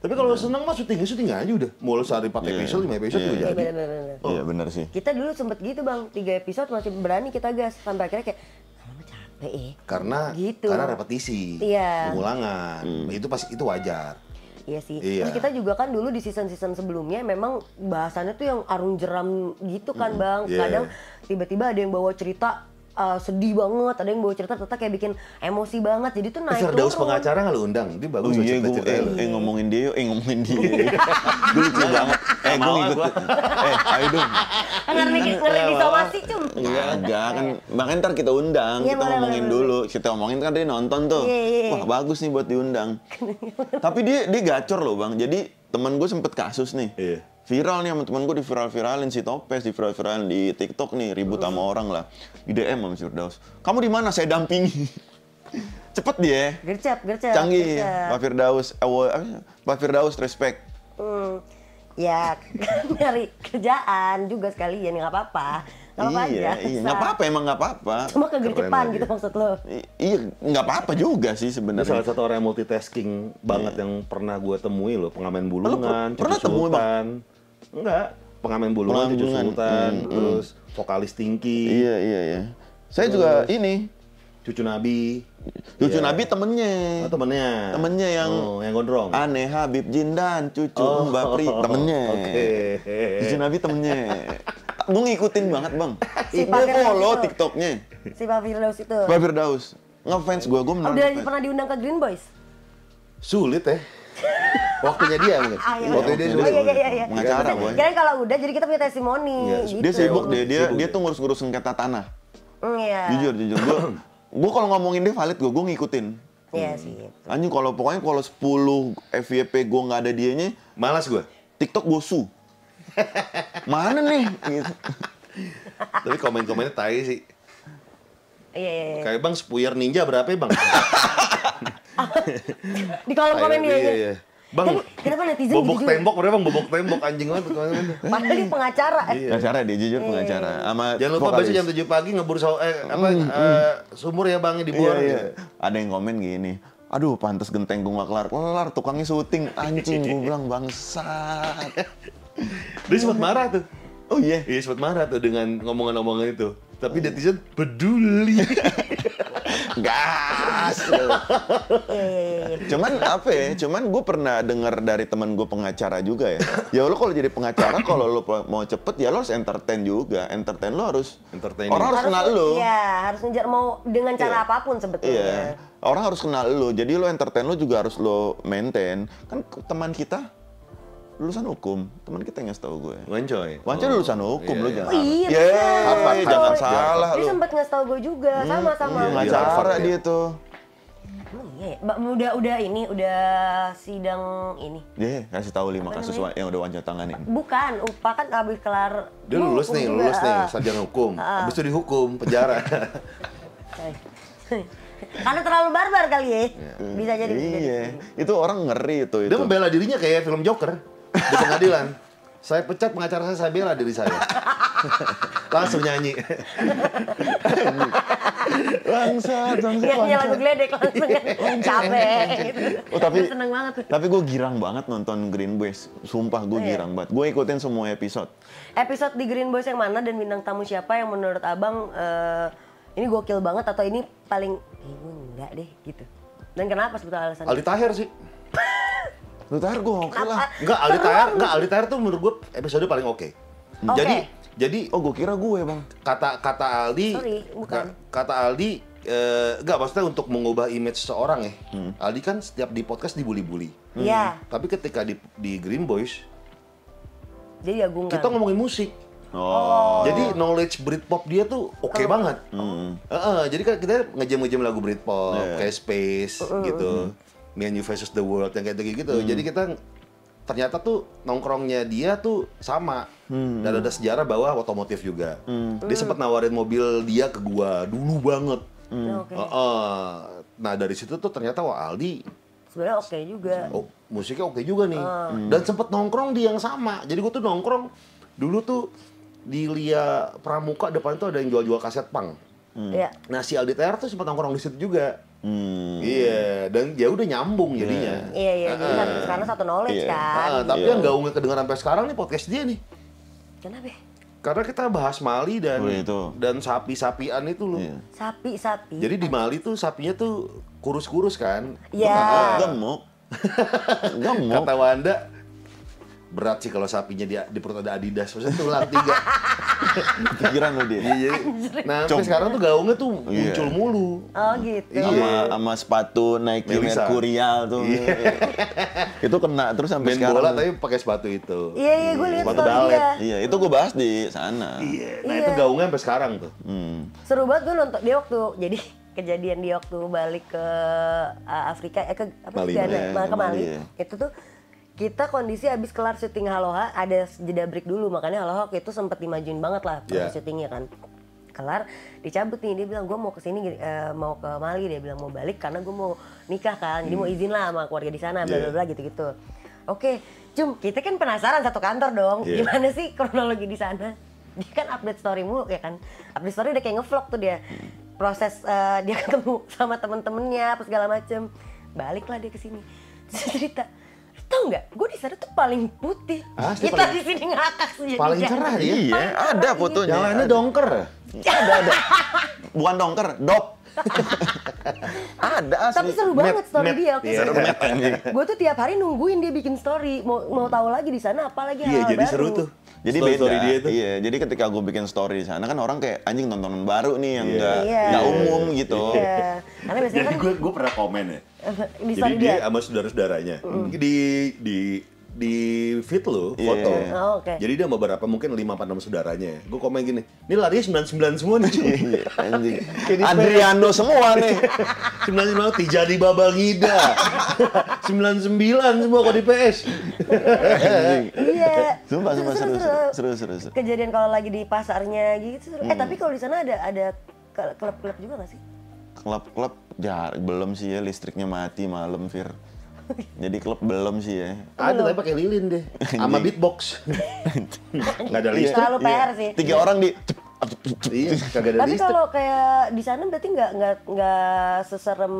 Speaker 1: Tapi kalau seneng mah syuting aja udah. Mau lu sehari 4 episode, 5 episode juga jadi.
Speaker 3: Bener.
Speaker 2: Iya benar sih.
Speaker 3: Kita dulu sempet gitu bang, 3 episode masih berani kita gas. Sampai akhirnya kayak, lama capek ya.
Speaker 1: Karena repetisi,
Speaker 3: Iya.
Speaker 1: pengulangan. Itu wajar.
Speaker 3: Iya sih.
Speaker 1: Iya.
Speaker 3: Terus kita juga kan dulu di season-season sebelumnya memang bahasannya tuh yang arung jeram gitu kan bang. Kadang tiba-tiba ada yang bawa cerita sedih banget, ada yang bawa cerita ternyata kayak bikin emosi banget, jadi tuh naik turun.
Speaker 1: Firdaus pengacara nggak lu undang? Dia bagus
Speaker 2: Oh iya, ngomongin dia. Gue lucu banget. Gue ngikut. Ayo dong.
Speaker 3: Ngeri di somasi cum.
Speaker 2: Enggak kan, makanya ntar kita undang,
Speaker 3: Iya,
Speaker 2: kita
Speaker 3: boleh,
Speaker 2: ngomongin
Speaker 3: boleh.
Speaker 2: dulu. Kita ngomongin kan dia nonton tuh.
Speaker 3: Iya.
Speaker 2: Wah bagus nih buat diundang. Tapi dia gacor loh bang, jadi teman gue sempet kasus nih.
Speaker 1: Iya.
Speaker 2: Viral nih sama temen gue, di-viral-viralin si Topes, di-viral-viralin di TikTok nih, ribut sama orang lah. Di DM sama si Firdaus. Kamu di mana? Saya dampingi. Cepet dia.
Speaker 3: Gercep.
Speaker 2: Canggih. Pak Firdaus, respect.
Speaker 3: Ya, nyari kerjaan juga sekalian, nggak apa-apa. Nggak apa-apa aja.
Speaker 2: Iya, nggak apa-apa, emang nggak apa-apa.
Speaker 3: Cuma kegercepan gitu maksud lo.
Speaker 2: Iya, nggak apa-apa juga sih
Speaker 1: Dia
Speaker 2: sebenarnya.
Speaker 1: salah satu orang yang multitasking banget yang pernah gue temui loh, pengamen bulungan,
Speaker 2: pernah temui, Bang?
Speaker 1: Enggak, pengamen Bulungan, Cucu Sultan, terus vokalis Tingki.
Speaker 2: Iya. Saya juga ini
Speaker 1: Cucu Nabi.
Speaker 2: Cucu Nabi temennya.
Speaker 1: Oh, temennya.
Speaker 2: Temennya yang
Speaker 1: gondrong.
Speaker 2: Aneh Habib Jindan, cucu Mbak Pri, temennya.
Speaker 1: Oke.
Speaker 2: Cucu Nabi temennya. Gue ngikutin banget bang.
Speaker 3: Si
Speaker 2: Gue follow
Speaker 3: itu.
Speaker 2: TikToknya.
Speaker 3: Si Pak Firdaus itu.
Speaker 2: Pak Firdaus. Ngefans gue beneran
Speaker 3: Udah
Speaker 2: ngefans.
Speaker 3: pernah diundang ke Green Boys?
Speaker 1: Sulit ya. Waktunya dia mungkin.
Speaker 3: Iya.
Speaker 1: Waktunya dia
Speaker 2: Waktunya
Speaker 1: sulit.
Speaker 3: Iya.
Speaker 2: Pengacara, boy.
Speaker 3: Kirain kalau udah jadi kita punya testimoni
Speaker 1: Iya,
Speaker 3: gitu.
Speaker 2: Dia sibuk deh,
Speaker 1: Sibuk
Speaker 2: dia
Speaker 1: dia.
Speaker 2: tuh ngurus sengketa tanah.
Speaker 3: Iya.
Speaker 2: Jujur. Gue kalau ngomongin dia valid gue ngikutin.
Speaker 3: Iya sih.
Speaker 2: Anjing kalau 10 FYP gue nggak ada dianya,
Speaker 1: Malas gue.
Speaker 2: TikTok gue su. Mana nih? Gitu.
Speaker 1: Tapi komen-komennya tai sih.
Speaker 3: Iya.
Speaker 1: Kayak Bang Spuyer Ninja berapa ya Bang?
Speaker 3: Di kolom komen dia.
Speaker 1: Iya. Bang,
Speaker 3: Tapi kenapa netizen
Speaker 1: bobok
Speaker 3: gitu juga?
Speaker 1: tembok berapa Bang? Bobok tembok anjing banget.
Speaker 3: Padahal dia pengacara.
Speaker 2: Pengacara dia jujur pengacara. Sama
Speaker 1: Jangan lupa
Speaker 2: vokalis.
Speaker 1: besok jam 7 pagi ngebur sumur ya Bang di bor.
Speaker 2: Iya. Ada yang komen gini. Aduh, pantas genteng gue nggak kelar, tukangnya syuting, anjing gue bilang bangsat.
Speaker 1: Dia sempat marah tuh.
Speaker 2: Oh iya.
Speaker 1: Iya sempat marah tuh dengan ngomongan-ngomongan itu. Tapi netizen peduli.
Speaker 2: Gas. Cuman apa ya? Cuman gue pernah dengar dari teman gue pengacara juga ya. Ya lo kalau jadi pengacara, kalau lo mau cepet ya lo harus entertain juga. Entertain lo harus.
Speaker 1: Entertaining.
Speaker 2: Orang harus kenal lo.
Speaker 3: Iya, harus ngejar mau dengan cara
Speaker 2: Iya.
Speaker 3: apapun sebetulnya.
Speaker 2: Iya. Orang harus kenal lo. Jadi lo entertain lo juga harus lo maintain. Kan teman kita lulusan hukum, teman kita yang ngasih tahu gue.
Speaker 1: Wancoy.
Speaker 2: Wancoy lulusan hukum,
Speaker 1: Iya,
Speaker 2: lo
Speaker 1: iya.
Speaker 2: jangan.
Speaker 3: Oh iya,
Speaker 2: Yeay,
Speaker 1: Harvard,
Speaker 2: jangan
Speaker 1: Harvard.
Speaker 2: salah
Speaker 3: Dia
Speaker 2: lo.
Speaker 3: sempat ngasih tau gue juga, sama-sama.
Speaker 1: iya.
Speaker 2: Pengacara
Speaker 1: Harvard,
Speaker 2: dia
Speaker 1: ya.
Speaker 2: tuh.
Speaker 3: Iya, udah sidang ini.
Speaker 2: Dia kasih tahu 5 kasus yang udah Wancoy tanganin.
Speaker 3: Bukan, UPA kan abis kelar.
Speaker 1: Dia lulus nih,
Speaker 3: hukum juga.
Speaker 1: sarjana hukum. Habis itu dihukum, penjara.
Speaker 3: Karena terlalu barbar kali ya. Bisa jadi.
Speaker 2: Iya, itu orang ngeri itu.
Speaker 1: Dia membela dirinya kayak film Joker di pengadilan. Saya pecat pengacara saya bela diri saya. Langsung nyanyi.
Speaker 2: Bangsat.
Speaker 3: Nyanyi lagu geledek langsung kan. Capek gitu.
Speaker 2: Oh, tapi
Speaker 3: Gue seneng banget tuh.
Speaker 2: Tapi gue girang banget nonton Green Boys. Sumpah gue girang banget. Gue ikutin semua episode.
Speaker 3: Episode di Green Boys yang mana dan bintang tamu siapa yang menurut abang ini gokil banget atau ini paling gue enggak deh gitu. Dan kenapa sebetulnya alasannya?
Speaker 1: Aldi Taher sih.
Speaker 2: Lu tahu gue oke lah.
Speaker 1: Enggak, Aldi Taher tuh menurut gue episode paling oke.
Speaker 3: Oke.
Speaker 1: Jadi
Speaker 2: Oh gue kira gue bang.
Speaker 1: kata Aldi
Speaker 3: Sorry, bukan.
Speaker 1: kata Aldi enggak maksudnya untuk mengubah image seseorang ya. Aldi kan setiap di podcast dibully-bully.
Speaker 3: Iya,
Speaker 1: Tapi ketika di Green Boys
Speaker 3: jadi diagungkan.
Speaker 1: kita ngomongin musik.
Speaker 2: Oh.
Speaker 1: Jadi knowledge Britpop dia tuh oke banget. Jadi kan kita ngejam lagu Britpop, kayak Space gitu. Me and You versus the World yang kayak gitu. Jadi kita ternyata tuh nongkrongnya dia tuh sama. Dan ada sejarah bahwa otomotif juga. Dia sempat nawarin mobil dia ke gua dulu banget.
Speaker 3: Oke.
Speaker 1: Nah dari situ tuh ternyata wah Aldi
Speaker 3: Sebenarnya oke juga.
Speaker 1: musiknya oke juga nih. Dan sempet nongkrong di yang sama. Jadi gua tuh nongkrong dulu tuh di Lia Pramuka depan tuh ada yang jual-jual kaset punk.
Speaker 3: Iya.
Speaker 1: Nah si Aldi Taher tuh sempat nongkrong di situ juga. Iya, dan ya udah nyambung jadinya.
Speaker 3: Iya, jadi karena satu knowledge kan.
Speaker 1: Tapi yang nggak unggul kedengeran sampai sekarang nih podcast dia nih.
Speaker 3: Kenapa?
Speaker 1: Karena kita bahas Mali dan
Speaker 2: Oh, itu.
Speaker 1: dan sapi-sapian itu loh.
Speaker 2: Iya.
Speaker 3: Sapi.
Speaker 1: Jadi di Mali tuh sapinya tuh kurus-kurus kan.
Speaker 3: Iya.
Speaker 2: Gemuk. Gemuk.
Speaker 1: Kata Wanda berat sih kalau sapinya di perut ada Adidas, maksudnya tulang 3.
Speaker 2: Pikiran lo dia.
Speaker 1: Iya. Nah, sampai sekarang tuh gaungnya tuh
Speaker 2: Iya.
Speaker 1: muncul mulu.
Speaker 3: Oh gitu.
Speaker 1: Iya.
Speaker 2: Sama sepatu Nike
Speaker 1: Melisa.
Speaker 2: Mercurial tuh. Itu kena terus sampai
Speaker 1: Main
Speaker 2: sekarang.
Speaker 1: bola tapi pakai sepatu itu.
Speaker 3: Iya, gue lihat
Speaker 1: Sepatu
Speaker 3: story
Speaker 1: balet.
Speaker 3: dia.
Speaker 2: Iya, itu gue bahas di sana.
Speaker 1: Iya. Nah, itu gaungnya sampai sekarang tuh.
Speaker 3: Seru banget gue nonton dia waktu jadi kejadian dia waktu balik ke Afrika ke apa
Speaker 1: Bali,
Speaker 3: sih Ghana,
Speaker 2: ya,
Speaker 3: ke Bali.
Speaker 2: ya.
Speaker 3: Itu tuh kita kondisi habis kelar syuting Aloha ada jeda break dulu makanya Aloha itu sempat dimajuin banget lah proses syutingnya kan. Kelar dicabut nih dia bilang gue mau kesini mau ke Mali dia bilang mau balik karena gue mau nikah kan jadi mau izin lah sama keluarga di sana bla bla bla gitu-gitu. Oke, kita kan penasaran satu kantor dong gimana sih kronologi di sana. Dia kan update story mulu ya kan. Update story udah kayak ngevlog tuh dia. Proses dia ketemu sama temen-temennya apa segala macem. Baliklah dia ke sini. Terus cerita, "Tahu tau nggak? Gue di sana tuh paling putih.
Speaker 1: Asli,
Speaker 3: Kita di sini ngakak sih.
Speaker 1: paling cerah dia.
Speaker 2: Iya, ada fotonya.
Speaker 1: Yang lainnya dongker.
Speaker 2: Ada. Bukan dongker, dop. Ada asli.
Speaker 3: Tapi seru banget story
Speaker 1: Matt.
Speaker 3: dia. Oke.
Speaker 1: Iya.
Speaker 2: Seru banget, anjing.
Speaker 3: Gue tuh tiap hari nungguin dia bikin story. Mau tahu lagi di sana apa lagi
Speaker 1: Iya,
Speaker 3: hal
Speaker 1: jadi
Speaker 3: baru.
Speaker 1: seru tuh.
Speaker 2: Jadi
Speaker 1: Story
Speaker 2: beda.
Speaker 1: dia tuh.
Speaker 2: Iya, jadi ketika gue bikin story di sana kan orang kayak anjing tontonan baru nih yang
Speaker 3: Iya.
Speaker 2: nggak umum gitu.
Speaker 3: Iya. Karena biasanya
Speaker 1: Jadi
Speaker 3: kan
Speaker 1: gue pernah komen ya.
Speaker 3: di
Speaker 1: Jadi
Speaker 3: story
Speaker 1: dia
Speaker 3: dia.
Speaker 1: sama saudara-saudaranya di feed lo
Speaker 2: Iya.
Speaker 1: foto.
Speaker 3: Oh, oke.
Speaker 1: Jadi dia sama beberapa mungkin 5 apa 6 saudaranya. Gue komen gini, "Ini larinya 99 semua nih." cuy."
Speaker 2: Iya, anjing.
Speaker 1: Kayak di
Speaker 2: Adriano semua nih.
Speaker 1: 99 Tijani Babangida. 99 semua kok di PS.
Speaker 3: Iya.
Speaker 2: Sumpah,
Speaker 3: Seru.
Speaker 2: seru.
Speaker 3: Kejadian kalau lagi di pasarnya gitu seru. Tapi kalau di sana ada klub-klub juga nggak sih?
Speaker 2: Klub belum sih ya, listriknya mati malam, Fir. Jadi klub belum sih ya.
Speaker 1: Ada tapi pakai lilin deh. Sama beatbox. Enggak ada listrik.
Speaker 3: Terlalu PR sih.
Speaker 2: 3 orang di
Speaker 1: Iya, kagak ada
Speaker 3: Tapi
Speaker 1: listrik.
Speaker 3: kalau kayak di sana berarti nggak seserem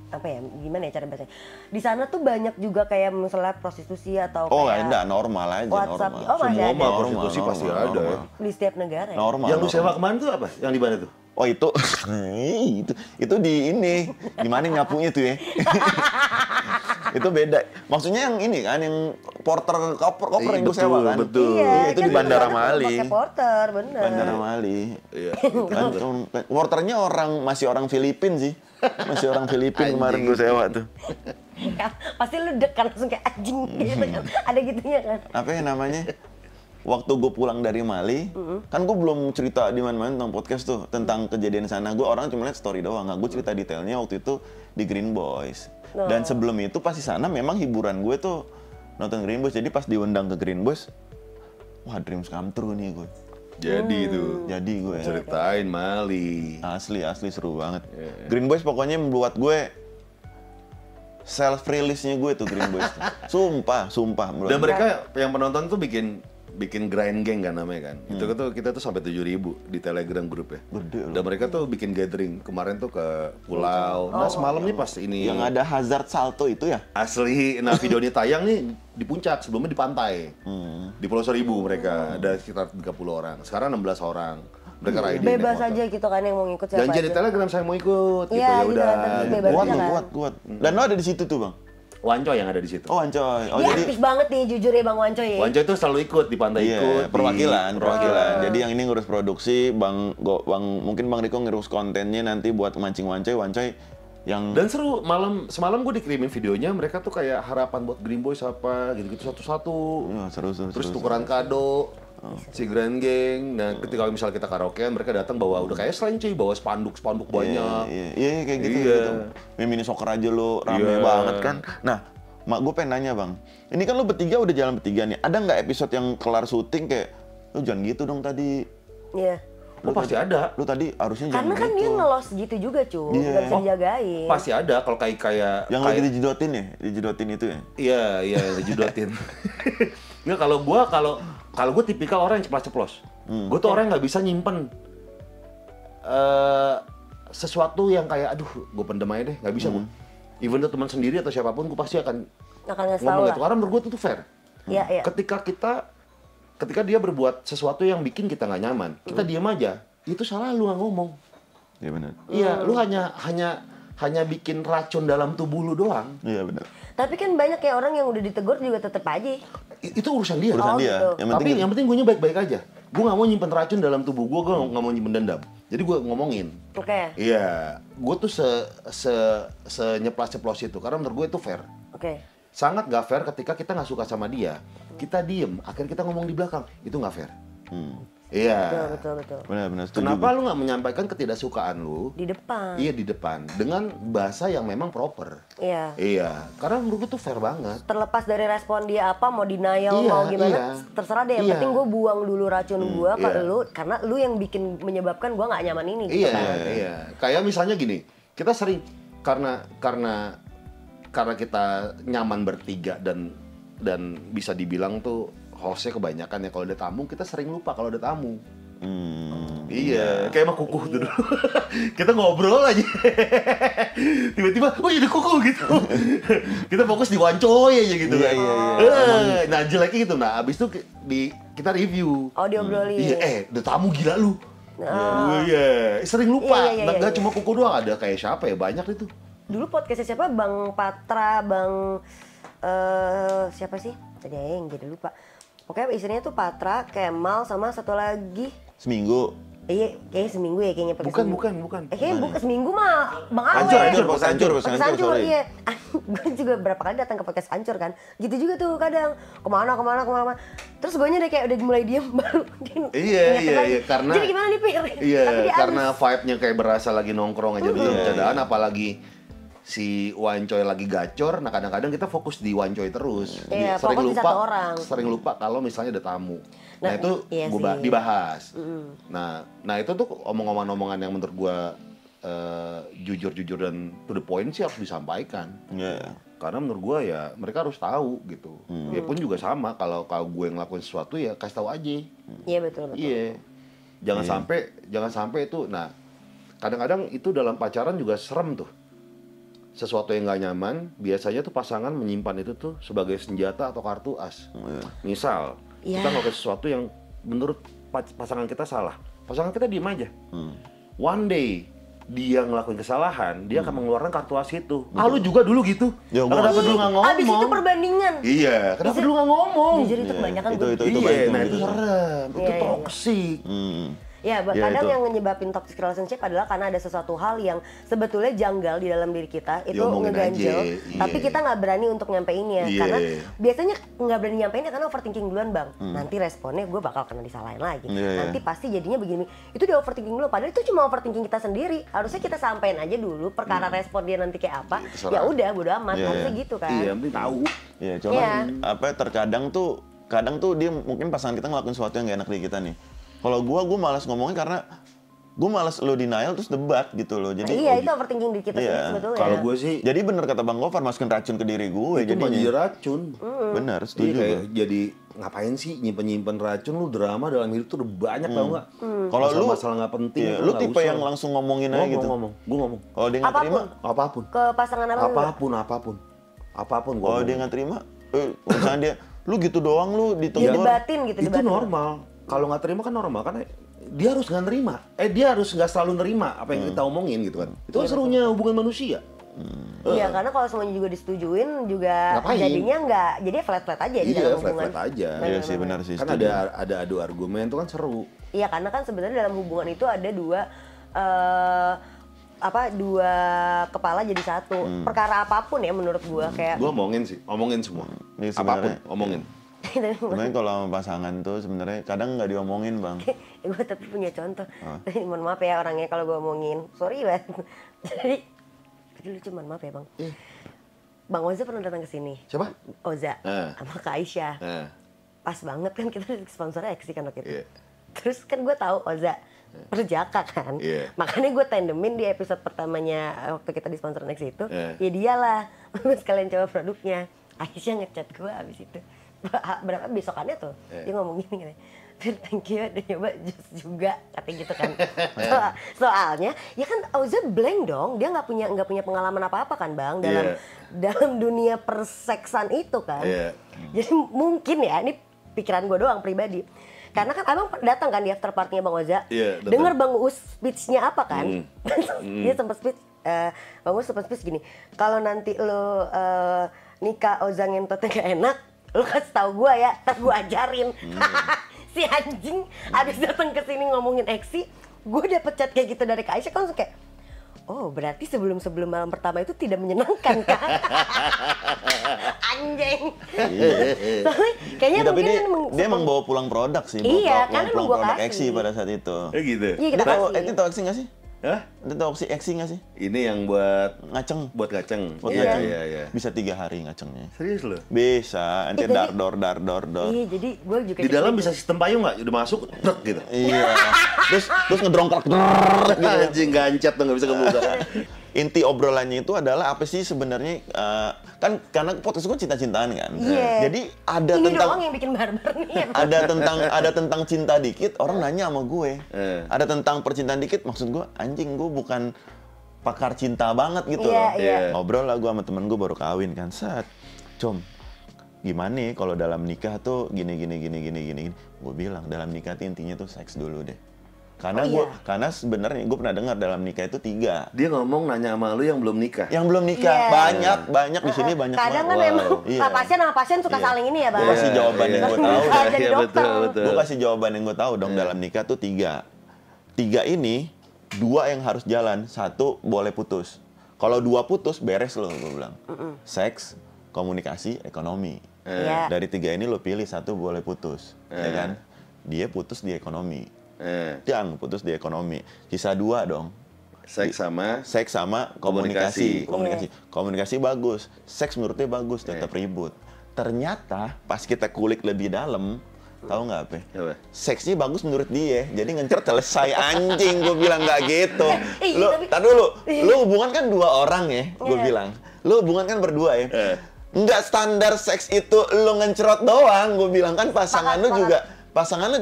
Speaker 3: apa ya? Gimana ya cara bahasanya? Di sana tuh banyak juga kayak misalnya prostitusi atau
Speaker 2: Oh,
Speaker 3: kayak
Speaker 2: enggak, normal aja,
Speaker 3: WhatsApp.
Speaker 2: normal.
Speaker 3: Oh, masih
Speaker 1: Semua
Speaker 3: ada.
Speaker 1: mah prostitusi pasti ada ya.
Speaker 3: Di setiap negara ya.
Speaker 2: Normal.
Speaker 1: Yang lu
Speaker 2: normal.
Speaker 1: sewa kemarin tuh apa? Yang di mana tuh?
Speaker 2: Oh itu, itu di ini, di mana nyapunya tuh ya? Itu beda. Maksudnya yang ini kan, yang koper yang gue sewa kan?
Speaker 1: Betul.
Speaker 3: Iya,
Speaker 2: itu
Speaker 3: kan
Speaker 2: di Bandara
Speaker 3: sana
Speaker 2: Mali.
Speaker 3: Pakai porter, bener.
Speaker 2: Bandara Mali.
Speaker 1: Iya.
Speaker 2: Kan, porternya masih orang Filipin sih. Masih orang Filipin kemarin gue sewa tuh.
Speaker 3: Ya, pasti lu dek kan langsung kayak anjing gitu kan. Ada gitunya kan.
Speaker 2: Apa ya namanya? Waktu gue pulang dari Mali, kan gue belum cerita di mana-mana tentang podcast tuh, tentang kejadian sana. Gue orang cuma lihat story doang, nggak gue cerita detailnya waktu itu di Green Boys. Dan sebelum itu pas di sana memang hiburan gue tuh nonton Green Boys. Jadi pas diundang ke Green Boys, wah dreams come true nih gue.
Speaker 1: Jadi itu.
Speaker 2: Jadi gue
Speaker 1: Ceritain Mali.
Speaker 2: asli seru banget. Green Boys pokoknya membuat gue self release-nya gue tuh Green Boys tuh. Sumpah.
Speaker 1: Dan mereka yang penonton tuh bikin grind gang kan namanya kan. Itu tuh kita tuh sampai 7.000 di Telegram grup ya.
Speaker 2: Gede loh.
Speaker 1: Dan mereka tuh bikin gathering kemarin tuh ke pulau. Nah semalam nih pas ini
Speaker 2: Yang ada hazard salto itu ya?
Speaker 1: asli, nah video ini tayang nih di puncak, sebelumnya di pantai. Di Pulau Seribu mereka ada sekitar 30 orang. Sekarang 16 orang. Mereka riding. naik
Speaker 3: Bebas
Speaker 1: motor.
Speaker 3: aja gitu kan yang mau ngikut siapa
Speaker 1: Janji di
Speaker 3: aja.
Speaker 1: Telegram saya mau ikut gitu
Speaker 3: Iya,
Speaker 1: ya
Speaker 3: gitu
Speaker 1: udah.
Speaker 3: kan, tapi bebas
Speaker 2: Kuat
Speaker 3: aja
Speaker 2: loh,
Speaker 3: kan.
Speaker 2: kuat. Dan lo ada di situ tuh bang?
Speaker 1: Wancoy yang ada di situ.
Speaker 2: Oh Ancoy. Oh
Speaker 3: Dia
Speaker 2: jadi
Speaker 3: aktif banget nih jujur ya Bang Wancoy ya.
Speaker 1: Wancoy itu selalu ikut di pantai
Speaker 2: iya,
Speaker 1: ikut.
Speaker 2: perwakilan. Jadi yang ini ngurus produksi, mungkin Bang Riko ngurus kontennya nanti buat mancing Wancoy yang
Speaker 1: Dan seru, semalam gue dikirimin videonya, mereka tuh kayak harapan buat Green Boys apa, gitu-gitu satu-satu.
Speaker 2: ya, seru.
Speaker 1: Terus tukeran kado, si Grand Gang. Nah, ketika misalnya kita karaokean, mereka datang bawa udah kayak selain cuy, bawa spanduk banyak.
Speaker 2: Iya, kayak gitu.
Speaker 1: Iya.
Speaker 2: Mini soccer aja lo rame
Speaker 1: Iya.
Speaker 2: banget kan. Nah, gue pengen nanya bang, ini kan lo bertiga udah jalan bertiga nih. Ada nggak episode yang kelar syuting kayak, lo jangan gitu dong tadi.
Speaker 3: Iya.
Speaker 1: Oh pasti ada.
Speaker 2: Lo tadi harusnya jangan
Speaker 3: Karena kan
Speaker 2: gitu.
Speaker 3: dia ngelos gitu juga cuy,
Speaker 2: Iya.
Speaker 3: nggak bisa dijagain.
Speaker 1: Pasti ada kalau kayak
Speaker 2: Yang lagi dijedotin ya? Dijedotin itu ya?
Speaker 1: Iya, dijudotin. Nggak, kalau gue tipikal orang yang ceplas-ceplos. Gue tuh orang yang nggak bisa nyimpen sesuatu yang kayak, aduh, gue pendem aja deh, nggak bisa gue. Even tuh teman sendiri atau siapapun, gue pasti akan
Speaker 3: ngasih tahu
Speaker 1: ngomong
Speaker 3: lah.
Speaker 1: itu. Karena menurut gue itu fair.
Speaker 3: Iya.
Speaker 1: Ketika dia berbuat sesuatu yang bikin kita nggak nyaman, kita diam aja, itu salah lu nggak ngomong.
Speaker 2: Iya benar.
Speaker 1: Iya, lu hanya bikin racun dalam tubuh lu doang.
Speaker 2: Iya benar.
Speaker 3: Tapi kan banyak ya orang yang udah ditegur juga tetep aja.
Speaker 1: Itu urusan dia.
Speaker 2: Urusan
Speaker 3: Oh,
Speaker 2: dia.
Speaker 3: gitu.
Speaker 1: Yang penting gue baik-baik aja. Gue nggak mau nyimpen racun dalam tubuh gue nggak mau nyimpen dendam. Jadi gue ngomongin.
Speaker 3: Oke.
Speaker 1: Iya, gue tuh senyeplos-ceplos itu karena menurut gue itu fair.
Speaker 3: Oke.
Speaker 1: Sangat gak fair ketika kita nggak suka sama dia, kita diem, akhirnya kita ngomong di belakang, itu nggak fair. Iya.
Speaker 3: Betul.
Speaker 2: Benar, setuju.
Speaker 1: Kenapa lu nggak menyampaikan ketidaksukaan lu?
Speaker 3: Di depan.
Speaker 1: Iya di depan, dengan bahasa yang memang proper.
Speaker 3: Iya.
Speaker 1: Iya, karena menurut gue tuh fair banget.
Speaker 3: Terlepas dari respon dia apa, mau denial,
Speaker 1: Iya,
Speaker 3: mau gimana,
Speaker 1: iya.
Speaker 3: terserah deh. Yang
Speaker 1: Iya.
Speaker 3: penting gue buang dulu racun gue ke
Speaker 1: iya.
Speaker 3: lu, karena lu yang bikin menyebabkan gue nggak nyaman ini. Gitu
Speaker 1: Iya,
Speaker 3: kan.
Speaker 1: iya. Kayak misalnya gini, kita sering karena kita nyaman bertiga dan bisa dibilang tuh hostnya kebanyakan ya, kalau ada tamu kita sering lupa kalau ada tamu. Iya, kayak emang kukuh tuh dulu. Kita ngobrol aja. Tiba-tiba, oh jadi kukuh gitu. Kita fokus di Wancoy aja gitu kan. Nah, jeleknya gitu. Nah, abis itu kita review.
Speaker 3: Oh, diobrolin.
Speaker 1: Iya, udah tamu gila lu. Iya, sering lupa. Nggak cuma kukuh doang, ada kayak siapa ya, banyak itu.
Speaker 3: Dulu podcastnya siapa? Bang Patra, siapa sih? Tadi yang jadi lupa. Pokoknya istrinya tuh Patra, Kemal, sama satu lagi.
Speaker 2: Seminggu.
Speaker 3: Iya, kayaknya seminggu ya kayaknya pakai
Speaker 1: Bukan.
Speaker 3: kayaknya bukan seminggu mah Bang Awe.
Speaker 2: Hancur, sorry.
Speaker 3: Iya. Gue juga berapa kali datang ke podcast Hancur kan. Gitu juga tuh kadang. Kemana. Terus gue udah kayak udah mulai diem baru.
Speaker 1: Iya, karena
Speaker 3: jadi gimana nih, Pir?
Speaker 1: Iya, karena vibe-nya kayak berasa lagi nongkrong aja bercandaan, apalagi si Wancoy lagi gacor. Nah, kadang-kadang kita fokus di Wancoy terus.
Speaker 3: Iya,
Speaker 1: Sering lupa kalau misalnya ada tamu. Nah, itu
Speaker 3: iya
Speaker 1: gua dibahas. Nah, itu tuh omongan-omongan yang menurut gua jujur dan to the point sih harus disampaikan.
Speaker 2: Iya.
Speaker 1: Karena menurut gua ya mereka harus tahu gitu. Dia pun juga sama, kalau gue ngelakuin sesuatu ya kasih tahu aja.
Speaker 3: Iya, betul.
Speaker 1: Iya. Jangan sampai itu. Nah, kadang-kadang itu dalam pacaran juga serem tuh. Sesuatu yang nggak nyaman, biasanya tuh pasangan menyimpan itu tuh sebagai senjata atau kartu as. Misal, kita ngelakuin sesuatu yang menurut pasangan kita salah. Pasangan kita diem aja. One day, dia ngelakuin kesalahan, dia akan mengeluarkan kartu as itu. Lu juga dulu gitu. Kenapa dulu nggak ngomong?
Speaker 3: Abis itu perbandingan.
Speaker 1: Iya, kenapa dulu nggak ngomong?
Speaker 3: Jujur itu kebanyakan.
Speaker 2: Itu
Speaker 1: Nah itu serem, itu toksik.
Speaker 3: Ya, kadang yang nyebabin toxic relationship adalah karena ada sesuatu hal yang sebetulnya janggal di dalam diri kita, itu ngeganjel, tapi kita nggak berani untuk nyampeinnya. Karena biasanya nggak berani nyampeinnya karena overthinking duluan, Bang. Nanti responnya gue bakal kena disalahin lagi. Nanti pasti jadinya begini. Itu dia overthinking dulu, padahal itu cuma overthinking kita sendiri. Harusnya kita sampein aja dulu perkara respon dia nanti kayak apa. Ya udah, bodo amat. Harusnya gitu kan.
Speaker 1: Iya, penting tahu.
Speaker 2: Iya, cuma kadang tuh dia mungkin pasangan kita ngelakuin sesuatu yang gak enak di kita nih. Kalau gue malas ngomongin karena gue malas lo denial terus debat gitu loh. Jadi
Speaker 3: itu overthinking di kita sih sebetulnya.
Speaker 1: Kalau gue sih,
Speaker 2: jadi bener kata Bang Gofar, masukin racun ke diri gue.
Speaker 1: Itu jadi racun.
Speaker 2: Bener, setuju.
Speaker 1: Jadi ngapain sih nyimpen racun, lu drama dalam hidup tuh udah banyak tau nggak?
Speaker 2: Kalau lu
Speaker 1: masalah nggak penting,
Speaker 2: lu tipe yang langsung ngomongin aja gitu.
Speaker 1: Gue ngomong.
Speaker 2: Kalau dia nggak terima,
Speaker 1: apapun.
Speaker 3: Ke pasangan
Speaker 1: Apapun.
Speaker 2: Kalau dia nggak terima, misalnya dia, lu gitu doang lu ditegur.
Speaker 3: Debatin gitu.
Speaker 1: Itu normal. Kalau nggak terima kan normal, karena dia harus nggak nerima. Dia harus nggak selalu nerima apa yang kita omongin gitu kan. Itu kan serunya hubungan manusia.
Speaker 3: Iya, karena kalau semuanya juga disetujuin juga jadinya nggak, jadi flat-flat aja di dalam hubungan.
Speaker 1: Flat aja.
Speaker 2: Iya sih, benar sih.
Speaker 1: Kan ada adu argumen itu kan seru.
Speaker 3: Iya, karena kan sebenarnya dalam hubungan itu ada dua kepala jadi satu. Perkara apapun ya menurut gua kayak.
Speaker 1: Gua omongin semua. Apapun, omongin.
Speaker 2: Sebenarnya kalau sama pasangan tuh sebenarnya kadang nggak diomongin, Bang.
Speaker 3: Gue tapi punya contoh. Mohon maaf ya orangnya kalau gue omongin. Sorry banget. Jadi lucu, mohon maaf ya, Bang. Bang Oza pernah datang ke sini.
Speaker 1: Siapa?
Speaker 3: Oza sama Kak Aisyah. Pas banget kan kita sponsornya Eksi kan waktu itu. Terus kan gue tahu Oza perjaka kan. Makanya gue tandemin di episode pertamanya waktu kita di sponsoran Eksi itu. Ya dialah sekalian coba produknya. Aisyah ngechat gue abis itu. Berapa besokannya tuh dia ngomong gini, thank you udah nyoba jus juga katanya gitu kan. Soalnya ya kan Oza blank dong, dia nggak punya pengalaman apa-apa kan Bang dalam dunia perseksan itu kan. Jadi mungkin ya ini pikiran gue doang pribadi, karena kan abang datang kan di after party-nya Bang Oza, dengar Bang Uus speech-nya apa kan. Dia sempat speech, Bang Uus sempat speech gini, kalau nanti lo nikah Oza ngentotnya gak enak, lu kasih tau gue ya, ntar gue ajarin. Si anjing abis datang ke sini ngomongin Eksi, gue dapet chat kayak gitu dari Kak Aisyah, kan langsung kayak, oh berarti sebelum malam pertama itu tidak menyenangkan kan? Anjing. Kayaknya
Speaker 2: tapi
Speaker 3: mungkin
Speaker 2: dia emang bawa pulang produk sih.
Speaker 3: Iya, kan emang gue
Speaker 2: produk
Speaker 3: kasih.
Speaker 2: Eksi pada saat itu.
Speaker 1: Gitu.
Speaker 3: Iya, kita kasih.
Speaker 2: Itu tau Eksi nggak sih?
Speaker 1: Hah?
Speaker 2: Itu tau Eksi nggak sih?
Speaker 1: Ini yang buat
Speaker 2: ngaceng.
Speaker 1: Buat ngaceng.
Speaker 2: Iya. Bisa 3 hari ngacengnya.
Speaker 1: Serius loh?
Speaker 2: Bisa. Nanti dar dor.
Speaker 3: Iya, jadi gue juga
Speaker 1: di dalam bisa sistem payung nggak? Udah masuk, truk gitu.
Speaker 2: Iya. terus ngedrongkrak gitu.
Speaker 1: Anjing gancet tuh nggak bisa kebuka.
Speaker 2: inti obrolannya itu adalah apa sih sebenarnya, kan karena podcast gue cinta-cintaan kan.
Speaker 3: Iya.
Speaker 2: Jadi ada
Speaker 3: Ini
Speaker 2: tentang
Speaker 3: doang yang bikin barbar nih. Ya.
Speaker 2: ada tentang cinta dikit, orang nanya sama gue. Ada tentang percintaan dikit, maksud gue anjing, gue bukan pakar cinta banget gitu
Speaker 3: Iya,
Speaker 2: loh.
Speaker 3: iya.
Speaker 2: Ngobrol lah gue sama temen gue baru kawin kan, set. Com, gimana nih kalau dalam nikah tuh gini. Gue bilang dalam nikah tuh intinya tuh seks dulu deh. Karena karena sebenarnya gue pernah dengar dalam nikah itu 3.
Speaker 1: Dia ngomong nanya sama lu yang belum nikah.
Speaker 2: Yang belum nikah banyak di sini banyak
Speaker 3: Kadang kan
Speaker 2: banget.
Speaker 3: memang pasien sama pasien suka saling ini ya bang.
Speaker 2: Gue kasih jawaban yang gue tahu.
Speaker 3: Jadi dokter.
Speaker 2: Gue kasih jawaban yang gue tahu dong dalam nikah tuh 3. 3 ini 2 yang harus jalan, 1 boleh putus. Kalau 2 putus beres loh gue bilang. Seks, komunikasi, ekonomi. Dari 3 ini lo pilih 1 boleh putus, ya kan? Dia putus di ekonomi. Yang putus di ekonomi. Sisa 2 dong.
Speaker 1: Seks
Speaker 2: sama komunikasi. Komunikasi bagus. Seks menurutnya bagus, tetap ribut. Ternyata pas kita kulik lebih dalam, tahu nggak apa? Seksnya bagus menurut dia, jadi ngencret selesai anjing. Gue bilang nggak gitu. Tar dulu, lu hubungan kan 2 orang ya, gue bilang. Lu hubungan kan berdua ya. Nggak standar seks itu lu ngencerot doang, gue bilang kan pasangan lu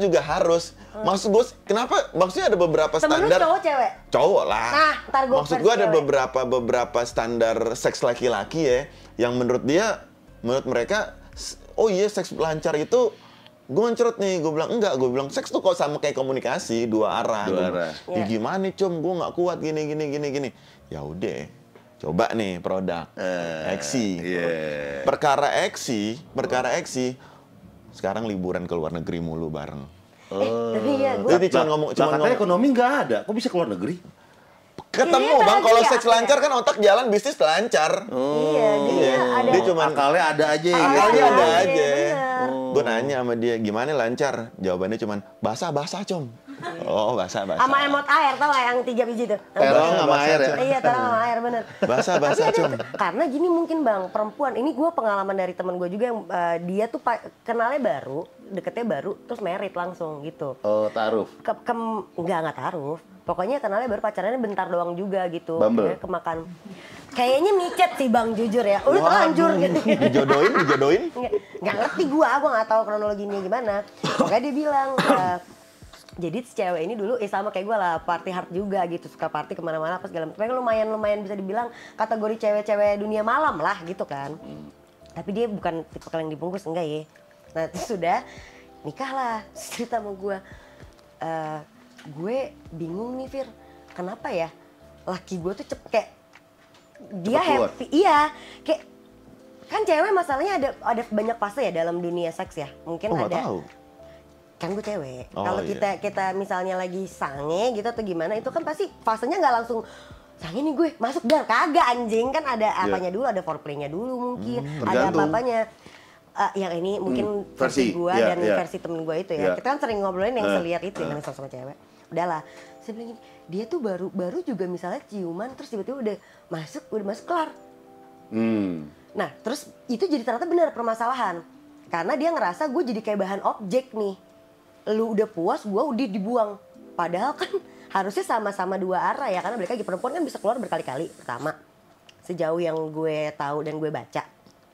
Speaker 2: juga harus. Maksud gue, kenapa? Maksudnya ada beberapa standar.
Speaker 3: Temen lu cowok cewek?
Speaker 2: Cowok lah.
Speaker 3: Nah, ntar gue
Speaker 2: maksud gue ada beberapa standar seks laki-laki ya, yang menurut mereka, oh iya seks lancar itu gue ngencerot nih. Gue bilang enggak, gue bilang seks tuh kok sama kayak komunikasi 2 arah. Ya gimana com, gue nggak kuat gini. Ya udah, coba nih produk Eksi. Perkara Eksi sekarang liburan ke luar negeri mulu bareng.
Speaker 3: Tapi ya gue
Speaker 2: Jadi cuma ngomong
Speaker 1: katanya ekonomi nggak ada, kok bisa keluar negeri?
Speaker 2: ketemu bang, kalau seks lancar kan otak jalan, bisnis lancar.
Speaker 3: Iya, ada.
Speaker 2: Dia cuma
Speaker 1: akalnya ada aja gitu.
Speaker 2: akalnya ada aja. Gue nanya sama dia, gimana lancar? Jawabannya cuma basah com. Oh, basah.
Speaker 3: Sama emot air, tau gak yang 3 biji tuh?
Speaker 1: Terong sama air ya?
Speaker 3: Iya, terong sama air, bener.
Speaker 2: Basah com.
Speaker 3: Karena gini mungkin bang, perempuan, ini gue pengalaman dari temen gue juga yang dia tuh kenalnya baru, deketnya baru, terus married langsung gitu.
Speaker 1: Oh, taruh.
Speaker 3: Enggak taruh. Pokoknya kenalnya baru, pacarannya bentar doang juga gitu.
Speaker 1: Bumble.
Speaker 3: Kemakan. Kayaknya micet sih bang, jujur ya. Udah terlanjur gitu.
Speaker 2: Dijodohin?
Speaker 3: Nggak ngerti gue nggak tahu kronologinya gimana. Makanya dia bilang, jadi si cewek ini dulu sama kayak gue lah, party hard juga gitu, suka party kemana-mana apa segala macam. Lumayan bisa dibilang kategori cewek-cewek dunia malam lah gitu kan. Tapi dia bukan tipe yang dibungkus, enggak ya. Nah terus sudah nikah lah, cerita sama gue. Gue bingung nih Fir, kenapa ya laki gue tuh kayak dia happy, iya kayak kan cewek masalahnya ada banyak fase ya dalam dunia seks ya, mungkin ada. Tahu. Kan gue cewek, kalau kita misalnya lagi sange gitu atau gimana itu kan pasti fasenya nggak langsung sange nih gue masuk dar, kagak anjing, kan ada apanya dulu, ada foreplaynya dulu mungkin, ada apa-apanya. Yang ini mungkin versi gue dan versi temen gue itu ya. Kita kan sering ngobrolin yang seliat itu yang sama cewek. Udahlah, saya bilang gini, dia tuh baru juga misalnya ciuman terus tiba-tiba udah masuk kelar. Nah terus itu jadi ternyata benar permasalahan. Karena dia ngerasa gue jadi kayak bahan objek nih. Lu udah puas, gue udah dibuang. Padahal kan harusnya sama-sama 2 arah ya. Karena mereka perempuan kan bisa keluar berkali-kali pertama. Sejauh yang gue tahu dan gue baca.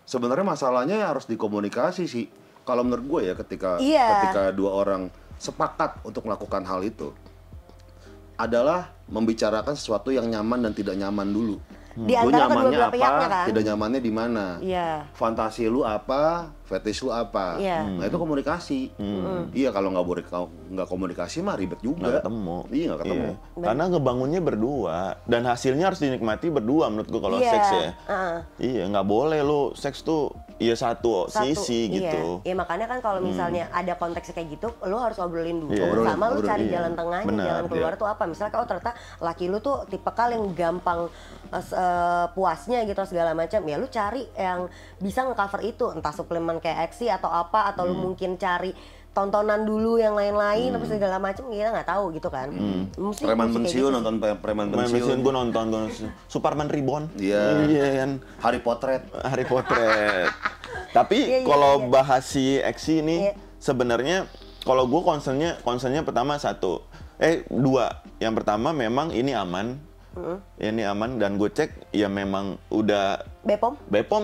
Speaker 1: Sebenarnya masalahnya harus dikomunikasi sih. Kalau menurut gue ya ketika 2 orang sepakat untuk melakukan hal itu adalah membicarakan sesuatu yang nyaman dan tidak nyaman dulu.
Speaker 3: Di antara
Speaker 1: nyamannya
Speaker 3: kedua
Speaker 1: apa,
Speaker 3: pihaknya kan?
Speaker 1: tidak nyamannya di mana? Fantasi lu apa, fetish lu apa? Nah itu komunikasi. Iya, kalau nggak komunikasi mah ribet juga.
Speaker 2: Nggak ketemu.
Speaker 1: Iya, nggak ketemu.
Speaker 2: Karena ngebangunnya berdua dan hasilnya harus dinikmati berdua menurut gua kalau seks ya. Iya, nggak boleh lu seks tuh satu sisi gitu.
Speaker 3: Iya, makanya kan kalau misalnya ada konteksnya kayak gitu, lu harus obrolin dulu. Sama lu cari jalan tengahnya, jalan keluar tuh apa. Misalnya kalau ternyata laki lu tuh tipikal yang gampang puasnya gitu segala macam, ya lu cari yang bisa nge-cover itu, entah suplemen kayak Eksi atau apa, atau lu mungkin cari tontonan dulu yang lain-lain apa segala macam, kita nggak tahu gitu kan.
Speaker 1: Preman pensiun, nonton preman pensiun.
Speaker 2: Gue nonton Superman Reborn.
Speaker 1: Iya
Speaker 2: kan.
Speaker 1: Hari Potret.
Speaker 2: Tapi kalau bahas si Eksi ini sebenarnya kalau gue concernnya pertama 2. Yang pertama memang ini aman. Ya ini aman, dan gue cek ya memang udah
Speaker 3: Bepom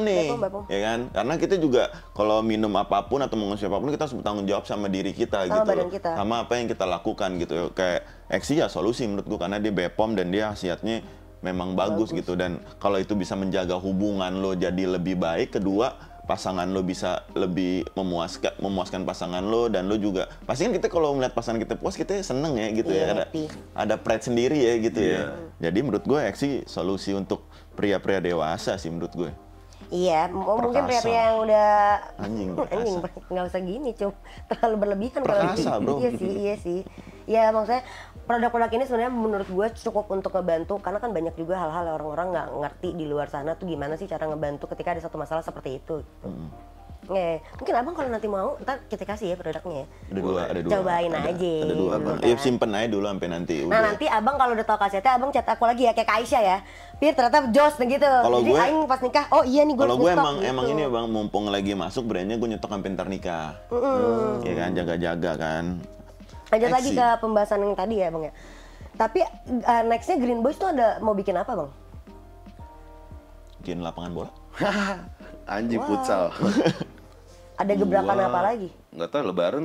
Speaker 2: nih,
Speaker 3: Bepom.
Speaker 2: ya kan? Karena kita juga kalau minum apapun atau mengonsumsi apapun, kita harus bertanggung jawab sama diri kita
Speaker 3: Sama
Speaker 2: gitu
Speaker 3: badan
Speaker 2: loh.
Speaker 3: kita.
Speaker 2: Sama apa yang kita lakukan gitu. Kayak Eksi ya solusi menurut gue, karena dia Bepom dan dia khasiatnya memang bagus gitu. Dan kalau itu bisa menjaga hubungan lo jadi lebih baik, kedua pasangan lo bisa lebih memuaskan pasangan lo, dan lo juga pasti kan kita kalau melihat pasangan kita puas kita seneng ya gitu ya, ada pride sendiri ya gitu ya. Jadi menurut gue Eksi solusi untuk pria-pria dewasa sih menurut gue.
Speaker 3: Iya, mungkin
Speaker 2: Perkasa.
Speaker 3: pria-pria yang udah
Speaker 2: Anjing,
Speaker 3: nggak usah gini, terlalu berlebihan
Speaker 2: Perkasa, bro.
Speaker 3: Iya sih. Ya maksudnya produk-produk ini sebenarnya menurut gue cukup untuk ngebantu, karena kan banyak juga hal-hal yang orang-orang nggak ngerti di luar sana tuh gimana sih cara ngebantu ketika ada satu masalah seperti itu. Gitu. Mungkin abang kalau nanti mau, ntar kita kasih ya produknya ya.
Speaker 2: Ada dua.
Speaker 3: Cobain aja.
Speaker 2: Ada dua bang.
Speaker 3: Kan?
Speaker 2: Iya simpen aja dulu sampai nanti.
Speaker 3: Nah nanti abang kalau udah tau kasetnya, abang chat aku lagi ya kayak Kak Aisyah ya. Pir ternyata jos gitu.
Speaker 2: Kalau
Speaker 3: Jadi
Speaker 2: gue,
Speaker 3: aing pas nikah, oh iya nih gue
Speaker 2: kalau gue
Speaker 3: ngestok
Speaker 2: emang
Speaker 3: gitu.
Speaker 2: ini bang, mumpung lagi masuk brandnya gue nyetok sampai ntar nikah. Ya kan, jaga-jaga kan.
Speaker 3: Lanjut lagi
Speaker 2: Eksi.
Speaker 3: ke pembahasan yang tadi ya bang ya. Tapi nextnya Green Boys tuh ada mau bikin apa bang?
Speaker 2: Bikin lapangan bola.
Speaker 1: Anjing futsal.
Speaker 3: Ada gebrakan apa lagi?
Speaker 1: Nggak tahu, lebaran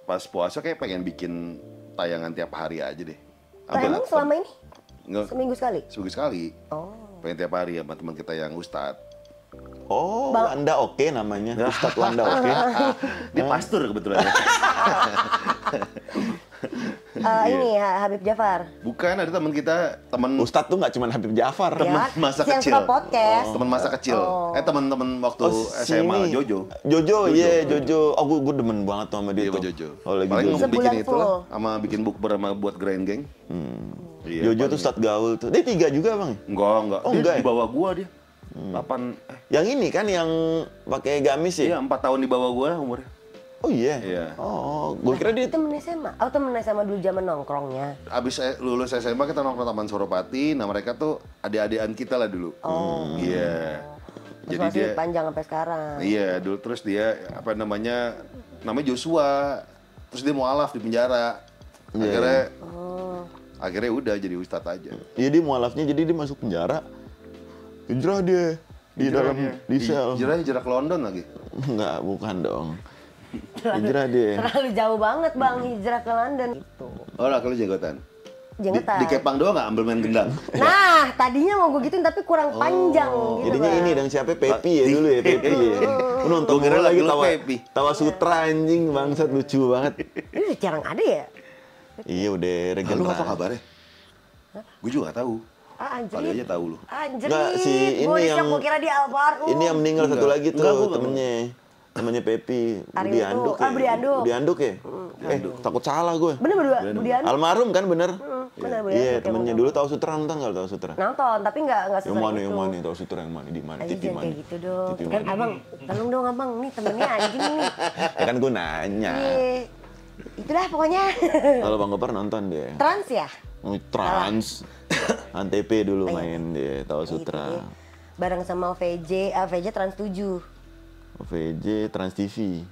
Speaker 1: pas puasa kayak pengen bikin tayangan tiap hari aja deh.
Speaker 3: Nah, emang selama ini
Speaker 1: Nggak,
Speaker 3: seminggu sekali?
Speaker 1: seminggu sekali.
Speaker 3: Oh.
Speaker 1: Pengen tiap hari sama teman kita yang Ustadz.
Speaker 2: Oh, Wanda Oke namanya. Ustadz Wanda Oke.
Speaker 1: Dia pastor kebetulan.
Speaker 3: Ini Habib Jafar.
Speaker 1: Bukan, ada teman kita, teman
Speaker 2: Ustadz tuh nggak cuma Habib Jafar.
Speaker 3: Ya,
Speaker 1: masa
Speaker 3: yang
Speaker 1: kecil.
Speaker 3: suka podcast.
Speaker 1: Teman masa kecil. Teman-teman waktu SMA,
Speaker 2: sini.
Speaker 1: Jojo.
Speaker 2: Jojo, iya Jojo. Oh, gue demen banget tuh sama dia
Speaker 1: Iya,
Speaker 2: tuh.
Speaker 1: Jojo.
Speaker 2: Oh, lagi
Speaker 1: Paling
Speaker 2: Jojo.
Speaker 1: bikin
Speaker 3: Sebulan
Speaker 1: itu lah,
Speaker 3: full.
Speaker 1: sama bikin bukber sama buat Grand Gang. Iya,
Speaker 2: Jojo tuh Ustadz gaul tuh. Dia 3 juga bang.
Speaker 1: Enggak.
Speaker 2: Oh,
Speaker 1: Dia
Speaker 2: enggak
Speaker 1: di
Speaker 2: ya?
Speaker 1: bawah gua dia. 8,
Speaker 2: Yang ini kan yang pakai gamis ya?
Speaker 1: iya 4 tahun di bawah gua umurnya.
Speaker 2: Oh iya.
Speaker 1: Iya.
Speaker 2: Oh, gue kira dia
Speaker 3: Temen SMA. Oh temen SMA dulu zaman nongkrongnya.
Speaker 1: Abis lulus SMA kita nongkrong Taman Suropati, nah mereka tuh adik-adikan kita lah dulu. Iya.
Speaker 3: Terus
Speaker 1: Jadi
Speaker 3: masih
Speaker 1: dia,
Speaker 3: panjang sampai sekarang.
Speaker 1: iya dulu terus dia namanya Joshua, terus dia mualaf di penjara. Akhirnya udah jadi ustadz aja.
Speaker 2: Iya, dia mualafnya jadi dia masuk penjara. Hijrah dia di dalam di sel.
Speaker 1: Hijrah ke London lagi.
Speaker 2: Enggak, bukan dong. Hijrah dia.
Speaker 3: Terlalu jauh banget bang hijrah ke London. Gitu.
Speaker 1: Oh lah, kalau jenggotan.
Speaker 3: Jenggotan.
Speaker 1: Di kepang doang nggak ambil main gendang.
Speaker 3: Nah tadinya mau gue gituin tapi kurang panjang gitu
Speaker 2: Jadinya
Speaker 3: bang.
Speaker 2: ini dan siapa Pepi ya dulu ya, Pepi ya. Lu nonton
Speaker 1: Gua kira
Speaker 2: mulu lagi
Speaker 1: lagu lu
Speaker 2: tawa.
Speaker 1: Pepi.
Speaker 2: Tawa Sutra anjing bangsat, lucu banget.
Speaker 3: Ini udah jarang ada ya?
Speaker 2: Iya udah
Speaker 1: Lu
Speaker 2: regenerasi.
Speaker 1: apa kabarnya? Gue juga nggak tahu.
Speaker 3: Anjir.
Speaker 1: Kali aja tahu lu.
Speaker 3: Anjir.
Speaker 2: Enggak, si ini
Speaker 3: Gua
Speaker 2: yang-
Speaker 3: gue kira dia almarhum.
Speaker 2: Ini yang meninggal satu
Speaker 1: Enggak.
Speaker 2: lagi tuh
Speaker 1: Enggak, gua nggak
Speaker 2: temennya. Temennya Pepi,
Speaker 3: Ari
Speaker 2: Budi
Speaker 3: itu.
Speaker 2: Anduk
Speaker 3: Ah, Budi Anduk.
Speaker 2: Budi Anduk ya? Takut salah gue.
Speaker 3: Bener berdua, Budi Anduk.
Speaker 2: Almarhum kan bener?
Speaker 3: Bener Budi
Speaker 2: Iya,
Speaker 3: Anduk,
Speaker 2: temennya
Speaker 3: emang.
Speaker 2: dulu tahu Sutra, nonton nggak tahu Sutra?
Speaker 3: Nonton, tapi nggak
Speaker 2: Yang
Speaker 3: sesering
Speaker 2: mana,
Speaker 3: itu.
Speaker 2: yang mana, tahu Sutra yang mana, di mana,
Speaker 3: Anjing
Speaker 2: TV
Speaker 3: jangan
Speaker 2: mana?
Speaker 3: kayak gitu dong.
Speaker 2: TV
Speaker 3: Kan
Speaker 2: mana?
Speaker 3: abang, tolong dong abang, nih temennya anjing nih.
Speaker 2: Ya kan gue nanya.
Speaker 3: Iya. Itulah pokoknya.
Speaker 2: Kalau Bang Gopar nonton dia.
Speaker 3: Trans ya?
Speaker 2: Oh, Trans. Antv dulu main dia, tahu Sutra.
Speaker 3: Gitu, bareng sama OVJ, OVJ Trans 7.
Speaker 2: OVJ, Trans TV.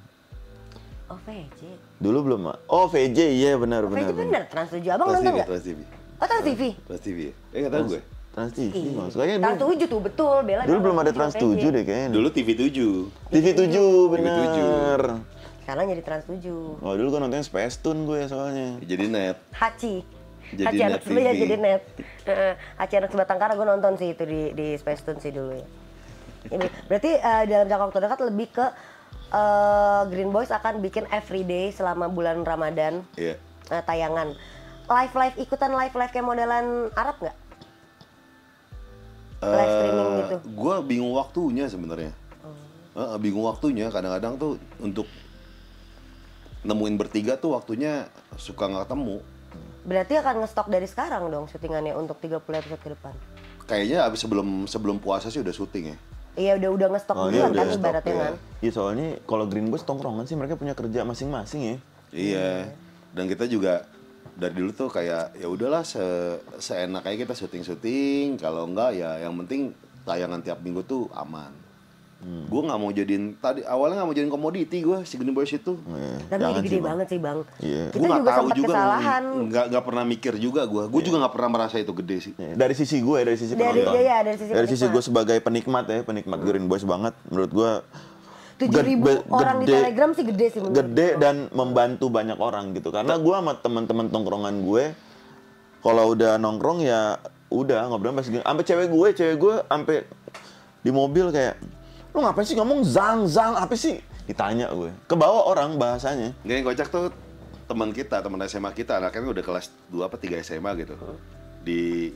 Speaker 3: OVJ?
Speaker 2: Dulu belum, Mak? Oh, VJ, iya benar.
Speaker 3: OVJ bener, Trans 7. Abang
Speaker 1: Trans
Speaker 3: nonton
Speaker 1: TV,
Speaker 3: nggak?
Speaker 1: Trans TV.
Speaker 3: Oh Trans TV?
Speaker 1: Trans TV. Nggak tahu gue.
Speaker 2: Trans TV,
Speaker 3: Iya.
Speaker 2: maksudnya
Speaker 3: Trans
Speaker 2: dulu,
Speaker 3: 7 tuh, betul. Bella
Speaker 2: dulu
Speaker 3: bilang
Speaker 2: belum ada
Speaker 3: OVJ.
Speaker 2: Trans 7 deh kayaknya.
Speaker 1: Dulu TV 7.
Speaker 2: TV 7, bener.
Speaker 3: Sekarang jadi Trans 7.
Speaker 2: Oh, dulu gue nonton Space Tune gue soalnya.
Speaker 1: Jadi net.
Speaker 3: Hachi.
Speaker 1: Jadi
Speaker 3: Hachi
Speaker 1: net
Speaker 3: anak sebelah
Speaker 1: TV.
Speaker 3: jadi net. Hachi anak sebatangkara gue nonton sih itu di Space Tune sih dulu ya. Ya, berarti dalam jangka waktu dekat lebih ke Green Boys akan bikin everyday selama bulan Ramadan
Speaker 1: Iya.
Speaker 3: tayangan. Live ikutan live kayak modelan Arab nggak? Live streaming gitu.
Speaker 1: Gue bingung waktunya sebenarnya. Bingung waktunya. Kadang-kadang tuh untuk nemuin bertiga tuh waktunya suka nggak ketemu.
Speaker 3: Berarti akan ngestok dari sekarang dong syutingannya untuk 30 episode ke depan.
Speaker 1: Kayaknya abis sebelum puasa sih udah syuting ya.
Speaker 3: Iya udah ngestok
Speaker 2: Oh,
Speaker 3: duluan
Speaker 2: iya,
Speaker 3: kan
Speaker 2: udah
Speaker 3: ibaratnya
Speaker 1: stok,
Speaker 3: kan.
Speaker 2: Iya, soalnya kalau Green Boys tongkrongan sih mereka punya kerja masing-masing ya.
Speaker 1: Iya. Dan kita juga dari dulu tuh kayak ya udahlah seenak aja kita syuting. Kalau enggak ya yang penting tayangan tiap minggu tuh aman. Gue nggak mau jadiin, tadi awalnya nggak mau jadiin komoditi gue si Gini Boys itu.
Speaker 3: Tapi ini gede banget sih bang.
Speaker 2: Iya.
Speaker 3: Kita
Speaker 1: Gue nggak
Speaker 3: juga
Speaker 1: tahu
Speaker 3: sempat
Speaker 1: juga,
Speaker 3: kesalahan.
Speaker 1: nggak pernah mikir juga gue. Gue juga nggak pernah merasa itu gede sih.
Speaker 2: Dari sisi gue, dari sisi
Speaker 3: Dari
Speaker 2: penonton.
Speaker 3: iya, dari sisi
Speaker 2: Dari sisi
Speaker 3: penikmat.
Speaker 2: gue sebagai penikmat ya, penikmat Green Boys banget. Menurut gue
Speaker 3: 7.000 orang di Telegram sih gede sih menurut
Speaker 2: gede
Speaker 3: gue.
Speaker 2: dan membantu banyak orang gitu. Karena gue sama teman-teman tongkrongan gue, kalau udah nongkrong ya udah ngobrol sampai cewek gue sampai di mobil kayak, lu ngapain sih ngomong zang apa sih? Ditanya gue. Kebawa orang bahasanya.
Speaker 1: Ini yang kocak tuh teman kita, teman SMA kita, anaknya udah kelas 2 apa 3 SMA gitu. Di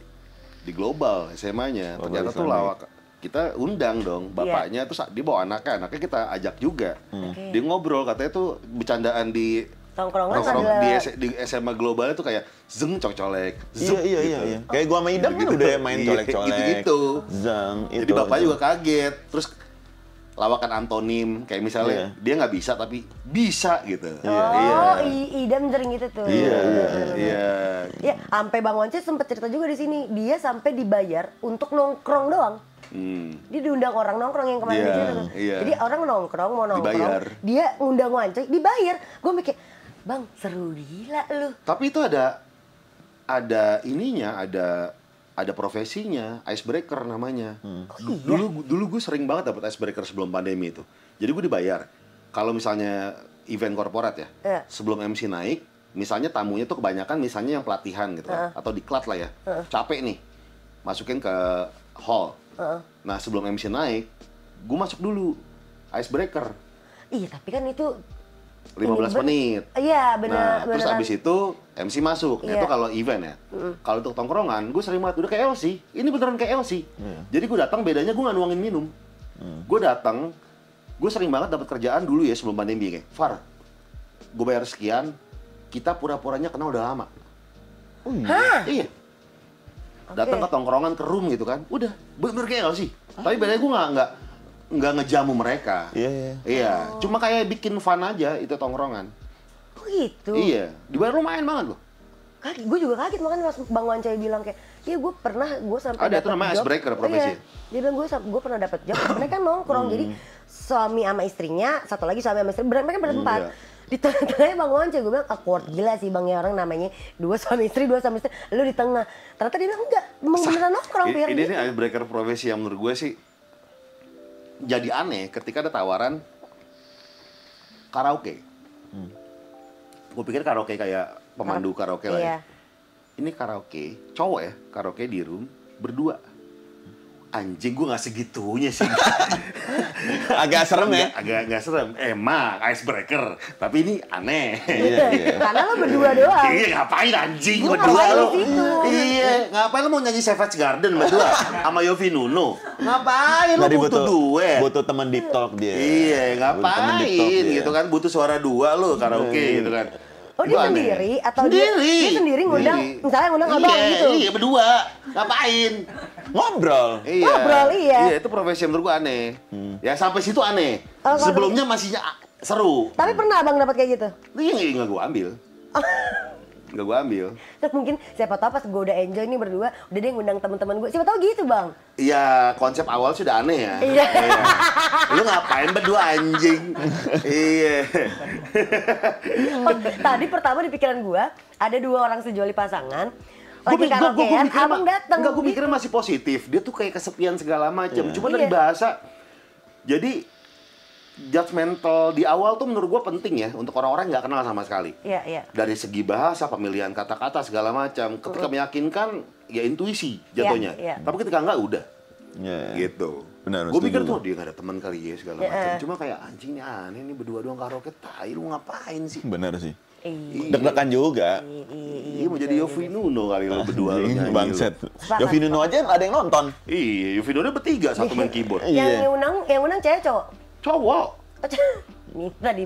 Speaker 1: global SMA-nya.
Speaker 2: Global
Speaker 1: Ternyata tuh
Speaker 2: Islamic.
Speaker 1: lawak. Kita undang dong bapaknya, terus dia bawa anaknya kita ajak juga. Dia ngobrol, katanya tuh bercandaan di
Speaker 3: Tongkrongan
Speaker 1: nongkrong
Speaker 3: adalah
Speaker 1: di SMA global itu kayak zeng colek,
Speaker 2: Iya. Kayak gua sama Idam kan udah main
Speaker 1: Iya,
Speaker 2: colek-colek.
Speaker 1: gitu-gitu.
Speaker 2: Zang,
Speaker 1: Jadi bapaknya juga kaget. Terus lawakan antonim kayak misalnya dia nggak bisa tapi bisa gitu.
Speaker 3: Idam sering gitu tuh.
Speaker 1: Iya.
Speaker 3: Ya, sampai Bang Once sempet cerita juga di sini. Dia sampai dibayar untuk nongkrong doang. Dia diundang orang nongkrong yang kemarin
Speaker 1: Iya,
Speaker 3: di situ tuh.
Speaker 1: iya.
Speaker 3: Jadi orang nongkrong mau nongkrong,
Speaker 1: Dibayar.
Speaker 3: dia ngundang Once, dibayar. Gue mikir, Bang, seru gila lu.
Speaker 1: Tapi itu ada ininya, ada profesinya, icebreaker namanya.
Speaker 3: Oh iya?
Speaker 1: Dulu gue sering banget dapat icebreaker sebelum pandemi itu. Jadi gue dibayar. Kalau misalnya event korporat ya, sebelum MC naik, misalnya tamunya tuh kebanyakan misalnya yang pelatihan gitu kan, atau diklat lah ya. Capek nih, masukin ke hall. Nah sebelum MC naik, gue masuk dulu icebreaker.
Speaker 3: Iya, tapi kan itu
Speaker 1: 15 menit.
Speaker 3: Iya,
Speaker 1: Nah, terus
Speaker 3: beneran.
Speaker 1: abis itu MC masuk.
Speaker 3: Iya.
Speaker 1: Itu kalau event ya. Kalau untuk tongkrongan, gue sering banget udah kayak LC. Ini beneran kayak LC. Jadi gue datang, bedanya gue nggak nuangin minum. Gue datang, gue sering banget dapat kerjaan dulu ya sebelum pandemi kayak, Far, gue bayar sekian, kita pura-puranya kenal udah lama.
Speaker 3: Hah?
Speaker 1: Iya. Datang ke tongkrongan, ke room gitu kan. Udah, bener kayak LC. Tapi bedanya gue nggak ngejamu mereka. Iya. Cuma kayak bikin fun aja itu tongkrongan.
Speaker 3: Oh gitu?
Speaker 1: Iya. Dibayar lumayan banget loh.
Speaker 3: Gue juga kaget makanya pas Bang Wancai bilang kayak, iya gue sampai
Speaker 1: Ada, itu
Speaker 3: dapet
Speaker 1: namanya
Speaker 3: job."
Speaker 1: icebreaker
Speaker 3: Oh,
Speaker 1: profesi.
Speaker 3: iya. Dia bilang gue pernah dapat job, mereka nongkrong jadi suami sama istrinya, satu lagi suami sama istri, mereka berempat.
Speaker 1: Iya.
Speaker 3: Di tengah-tengahnya Bang Wancai, gue bilang awkward gila sih Bang ya, orang namanya dua suami istri, lu di tengah. Ternyata dia bilang enggak, emang beneran nongkrong biar
Speaker 1: Ini
Speaker 3: gitu.
Speaker 1: nih icebreaker profesi yang menurut gue sih jadi aneh ketika ada tawaran karaoke. Gue pikir karaoke kayak pemandu karaoke lah ya.
Speaker 3: Iya.
Speaker 1: Ini karaoke, cowok ya, karaoke di room berdua. Anjing, gue gak segitunya sih.
Speaker 2: Agak serem ya.
Speaker 1: Agak serem. Emang icebreaker, tapi ini aneh.
Speaker 3: Karena lo berdua doang.
Speaker 1: Iya, ngapain anjing
Speaker 3: Gua
Speaker 1: berdua
Speaker 3: ngapain
Speaker 1: lo?
Speaker 3: di situ?
Speaker 1: Iya, ngapain lo mau nyanyi Savage Garden berdua sama Yofi Nuno? Ngapain lo
Speaker 2: Tadi
Speaker 1: butuh duet?
Speaker 2: butuh teman deep talk dia.
Speaker 1: Iya,
Speaker 2: Butuh teman deep talk
Speaker 1: ngapain
Speaker 2: dia.
Speaker 1: gitu kan? Butuh suara dua lo karaoke gitu kan.
Speaker 3: Oh dia
Speaker 1: Itu aneh.
Speaker 3: sendiri atau
Speaker 1: Sendiri?
Speaker 3: dia sendiri ngundang,
Speaker 1: Sendiri.
Speaker 3: misalnya ngundang abang gitu?
Speaker 1: Iya, berdua. Ngapain?
Speaker 2: Ngobrol.
Speaker 1: Iya.
Speaker 3: Ngobrol, iya.
Speaker 1: Iya, itu profesi yang menurut gua aneh. Ya sampai situ aneh.
Speaker 3: Oh, kalau-
Speaker 1: Sebelumnya masih seru.
Speaker 3: Tapi pernah abang dapat kayak gitu?
Speaker 1: Iya, nggak gua ambil. Nggak gua ambil.
Speaker 3: Terus mungkin siapa tahu pas gue udah enjoy nih berdua, udah deh ngundang teman-teman gue. Siapa tahu gitu bang?
Speaker 1: Iya, konsep awal sudah aneh ya.
Speaker 3: Iya.
Speaker 1: Lu ngapain berdua anjing? Iya.
Speaker 3: Oh, tadi pertama di pikiran gue ada dua orang sejoli pasangan. Lagi karaokean, abang datang.
Speaker 1: Enggak, gue mikirnya masih positif. Dia tuh kayak kesepian segala macam. Cuma dari
Speaker 3: Iya.
Speaker 1: bahasa. Jadi judgmental di awal tuh menurut gue penting ya untuk orang-orang nggak kenal sama sekali.
Speaker 3: Iya, iya.
Speaker 1: Dari segi bahasa, pemilihan kata-kata segala macam. Ketika meyakinkan, ya intuisi jatuhnya.
Speaker 3: Iya, iya.
Speaker 1: Tapi ketika enggak udah.
Speaker 2: Iya.
Speaker 1: Gitu.
Speaker 2: Benar,
Speaker 1: Gue pikir
Speaker 2: setuju.
Speaker 1: tuh dia gak ada teman kali ya segala macam. Cuma kayak anjing nih aneh nih berdua doang karaoke. Tai lu ngapain sih?
Speaker 2: Benar sih.
Speaker 3: Iya.
Speaker 2: Deg-degan juga.
Speaker 1: Iya mau jadi Yofi Nuno kali lu berdua lu nyanyi.
Speaker 2: Bangset.
Speaker 3: Sepakat,
Speaker 2: Yofi Nuno aja ada yang nonton.
Speaker 1: Iya, Yofi Nuno bertiga satu main keyboard.
Speaker 2: Iya.
Speaker 3: Yang undang cewek cowok.
Speaker 1: Cowok.
Speaker 3: Minta di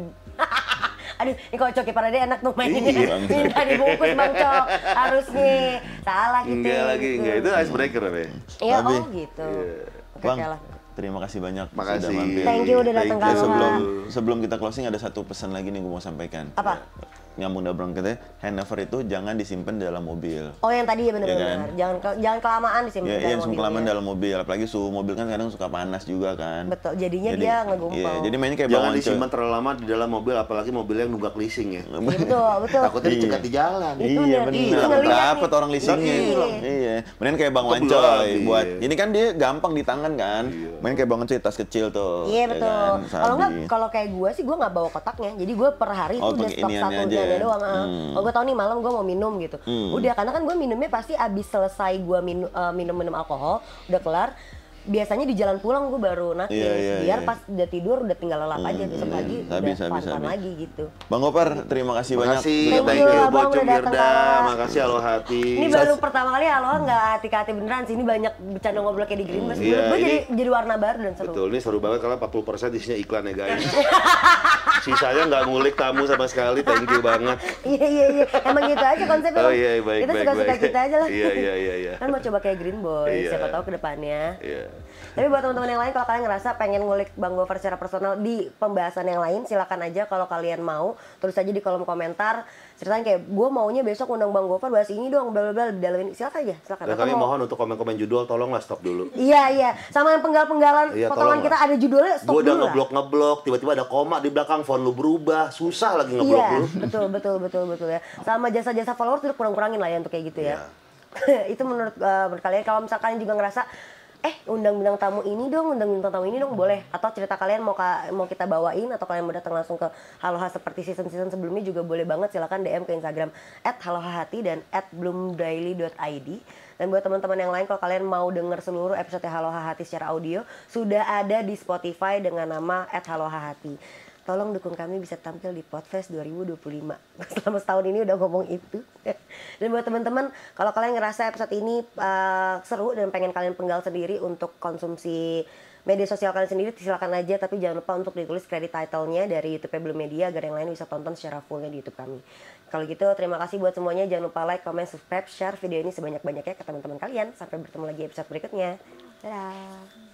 Speaker 3: aduh, ini kalau Coki pada dia enak tuh mainnya.
Speaker 1: Iya.
Speaker 3: Minta dibungkus Bang Cok. Harusnya salah gitu.
Speaker 1: Enggak lagi, enggak. Itu icebreaker apa ya?
Speaker 3: Iya,
Speaker 2: Tapi,
Speaker 3: oh gitu. Oke,
Speaker 2: Bang,
Speaker 3: oke lah.
Speaker 2: terima kasih banyak
Speaker 1: Makasih.
Speaker 2: sudah mampir.
Speaker 3: Thank you udah datang
Speaker 1: Thank
Speaker 3: ke
Speaker 1: you.
Speaker 3: rumah.
Speaker 2: Sebelum kita closing ada satu pesan lagi nih gue mau sampaikan.
Speaker 3: Apa?
Speaker 2: nyambung dari kita, handover itu jangan disimpan dalam mobil.
Speaker 3: Oh yang tadi ya benar-benar.
Speaker 2: Ya kan?
Speaker 3: Jangan kelamaan disimpan
Speaker 2: Iya,
Speaker 3: dalam
Speaker 2: yang
Speaker 3: mobil.
Speaker 2: kelamaan
Speaker 3: Ya.
Speaker 2: dalam mobil, apalagi suhu mobil kan kadang suka panas juga kan.
Speaker 3: Betul, jadinya dia ngegumpal.
Speaker 2: Iya, jadi mainnya kayak
Speaker 1: Jangan
Speaker 2: bawang
Speaker 1: disimpan terlalu lama di dalam mobil, apalagi mobil yang nunggak leasing ya.
Speaker 3: Iya, betul.
Speaker 1: Takutnya dicegat di jalan.
Speaker 3: Itu
Speaker 2: Iya
Speaker 3: bener.
Speaker 2: benar.
Speaker 3: Itu ngeliat
Speaker 2: Dapat
Speaker 3: nih.
Speaker 2: orang leasingnya.
Speaker 3: Iya.
Speaker 2: Iya. Mending kayak Bang
Speaker 1: Kebelah
Speaker 2: Wancoy
Speaker 1: lagi.
Speaker 2: buat. Ini kan dia gampang di tangan kan. Main kayak Bang Wancoy tas kecil tuh.
Speaker 3: Iya
Speaker 2: ya
Speaker 3: betul.
Speaker 2: kan?
Speaker 3: Kalau nggak,
Speaker 2: Sabi.
Speaker 3: kalau kayak gue sih gue nggak bawa kotaknya. Jadi gue per hari
Speaker 2: Oh,
Speaker 3: tuh udah
Speaker 2: pakai
Speaker 3: stok
Speaker 2: iniannya
Speaker 3: satu
Speaker 2: aja.
Speaker 3: janda doang. Kalau gue tahu nih malam gue mau minum gitu. Udah karena kan gue minumnya pasti abis selesai gue minum alkohol, udah kelar. Biasanya di jalan pulang gue baru naking. Biar pas udah tidur udah tinggal lelap aja besok pagi
Speaker 2: Sabi.
Speaker 3: udah fun lagi gitu.
Speaker 2: Bang Gopar, terima kasih banyak.
Speaker 1: Makasih,
Speaker 3: Thank
Speaker 1: thank
Speaker 3: you,
Speaker 1: you,
Speaker 3: Abang,
Speaker 1: Bocung
Speaker 3: udah datang,
Speaker 1: Mirda.
Speaker 3: Pak.
Speaker 1: Makasih Halo Hati.
Speaker 3: Ini baru pertama kali Aloha nggak hati-hati beneran sih. Ini banyak bercanda ngobrol kayak di Green Bus.
Speaker 1: Iya,
Speaker 3: Menurut gue
Speaker 1: ini-
Speaker 3: jadi warna baru dan seru.
Speaker 1: Betul, ini seru banget karena 40% isinya iklan ya guys. Sisanya nggak ngulik tamu sama sekali, thank you banget.
Speaker 3: Iya. Emang gitu aja konsepnya.
Speaker 1: Oh
Speaker 3: Bang.
Speaker 1: iya, baik,
Speaker 3: Kita
Speaker 1: baik,
Speaker 3: suka-suka
Speaker 1: baik.
Speaker 3: kita aja lah.
Speaker 1: Iya.
Speaker 3: Kan mau coba kayak Green Boy,
Speaker 1: Iya.
Speaker 3: siapa tahu ke depannya.
Speaker 1: Iya.
Speaker 3: Tapi buat teman-teman yang lain, kalau kalian ngerasa pengen ngulik Bang Gofar secara personal di pembahasan yang lain, silakan aja kalau kalian mau. Tulis aja di kolom komentar. Ceritain kayak, gue maunya besok undang Bang Gofar bahas ini dong, bla bla bla di dalam ini. Silakan aja, silakan.
Speaker 1: Dan
Speaker 3: Atau
Speaker 1: kami
Speaker 3: mau-
Speaker 1: mohon untuk komen-komen judul, tolonglah stop dulu.
Speaker 3: Iya. Sama yang penggal-penggalan
Speaker 1: Iya,
Speaker 3: potongan
Speaker 1: tolong
Speaker 3: kita ada judulnya, stop
Speaker 1: Gue udah
Speaker 3: dulu lah.
Speaker 1: ngeblok, tiba-tiba ada koma di belakang, font lu berubah, susah lagi ngeblok
Speaker 3: Iya,
Speaker 1: lu.
Speaker 3: betul ya. Sama jasa-jasa followers udah kurang-kurangin lah ya untuk kayak gitu ya. Itu menurut kalian, kalau misalkan kalian juga ngerasa undang bintang tamu ini dong, boleh. Atau cerita kalian mau kita bawain atau kalian mau datang langsung ke Haloha seperti season-season sebelumnya juga boleh banget. Silakan DM ke Instagram @halohahati dan @bloomdaily.id. Dan buat teman-teman yang lain, kalau kalian mau denger seluruh episode Haloha Hati secara audio, sudah ada di Spotify dengan nama @halohahati. Tolong dukung kami bisa tampil di Podfest 2025. Selama setahun ini udah ngomong itu. Dan buat teman-teman, kalau kalian ngerasa episode ini seru dan pengen kalian penggal sendiri untuk konsumsi media sosial kalian sendiri, silakan aja. Tapi jangan lupa untuk ditulis kredit title-nya dari YouTube Belum Media agar yang lain bisa tonton secara fullnya di YouTube kami. Kalau gitu, terima kasih buat semuanya. Jangan lupa like, comment, subscribe, share video ini sebanyak-banyaknya ke teman-teman kalian. Sampai bertemu lagi episode berikutnya. Dadah.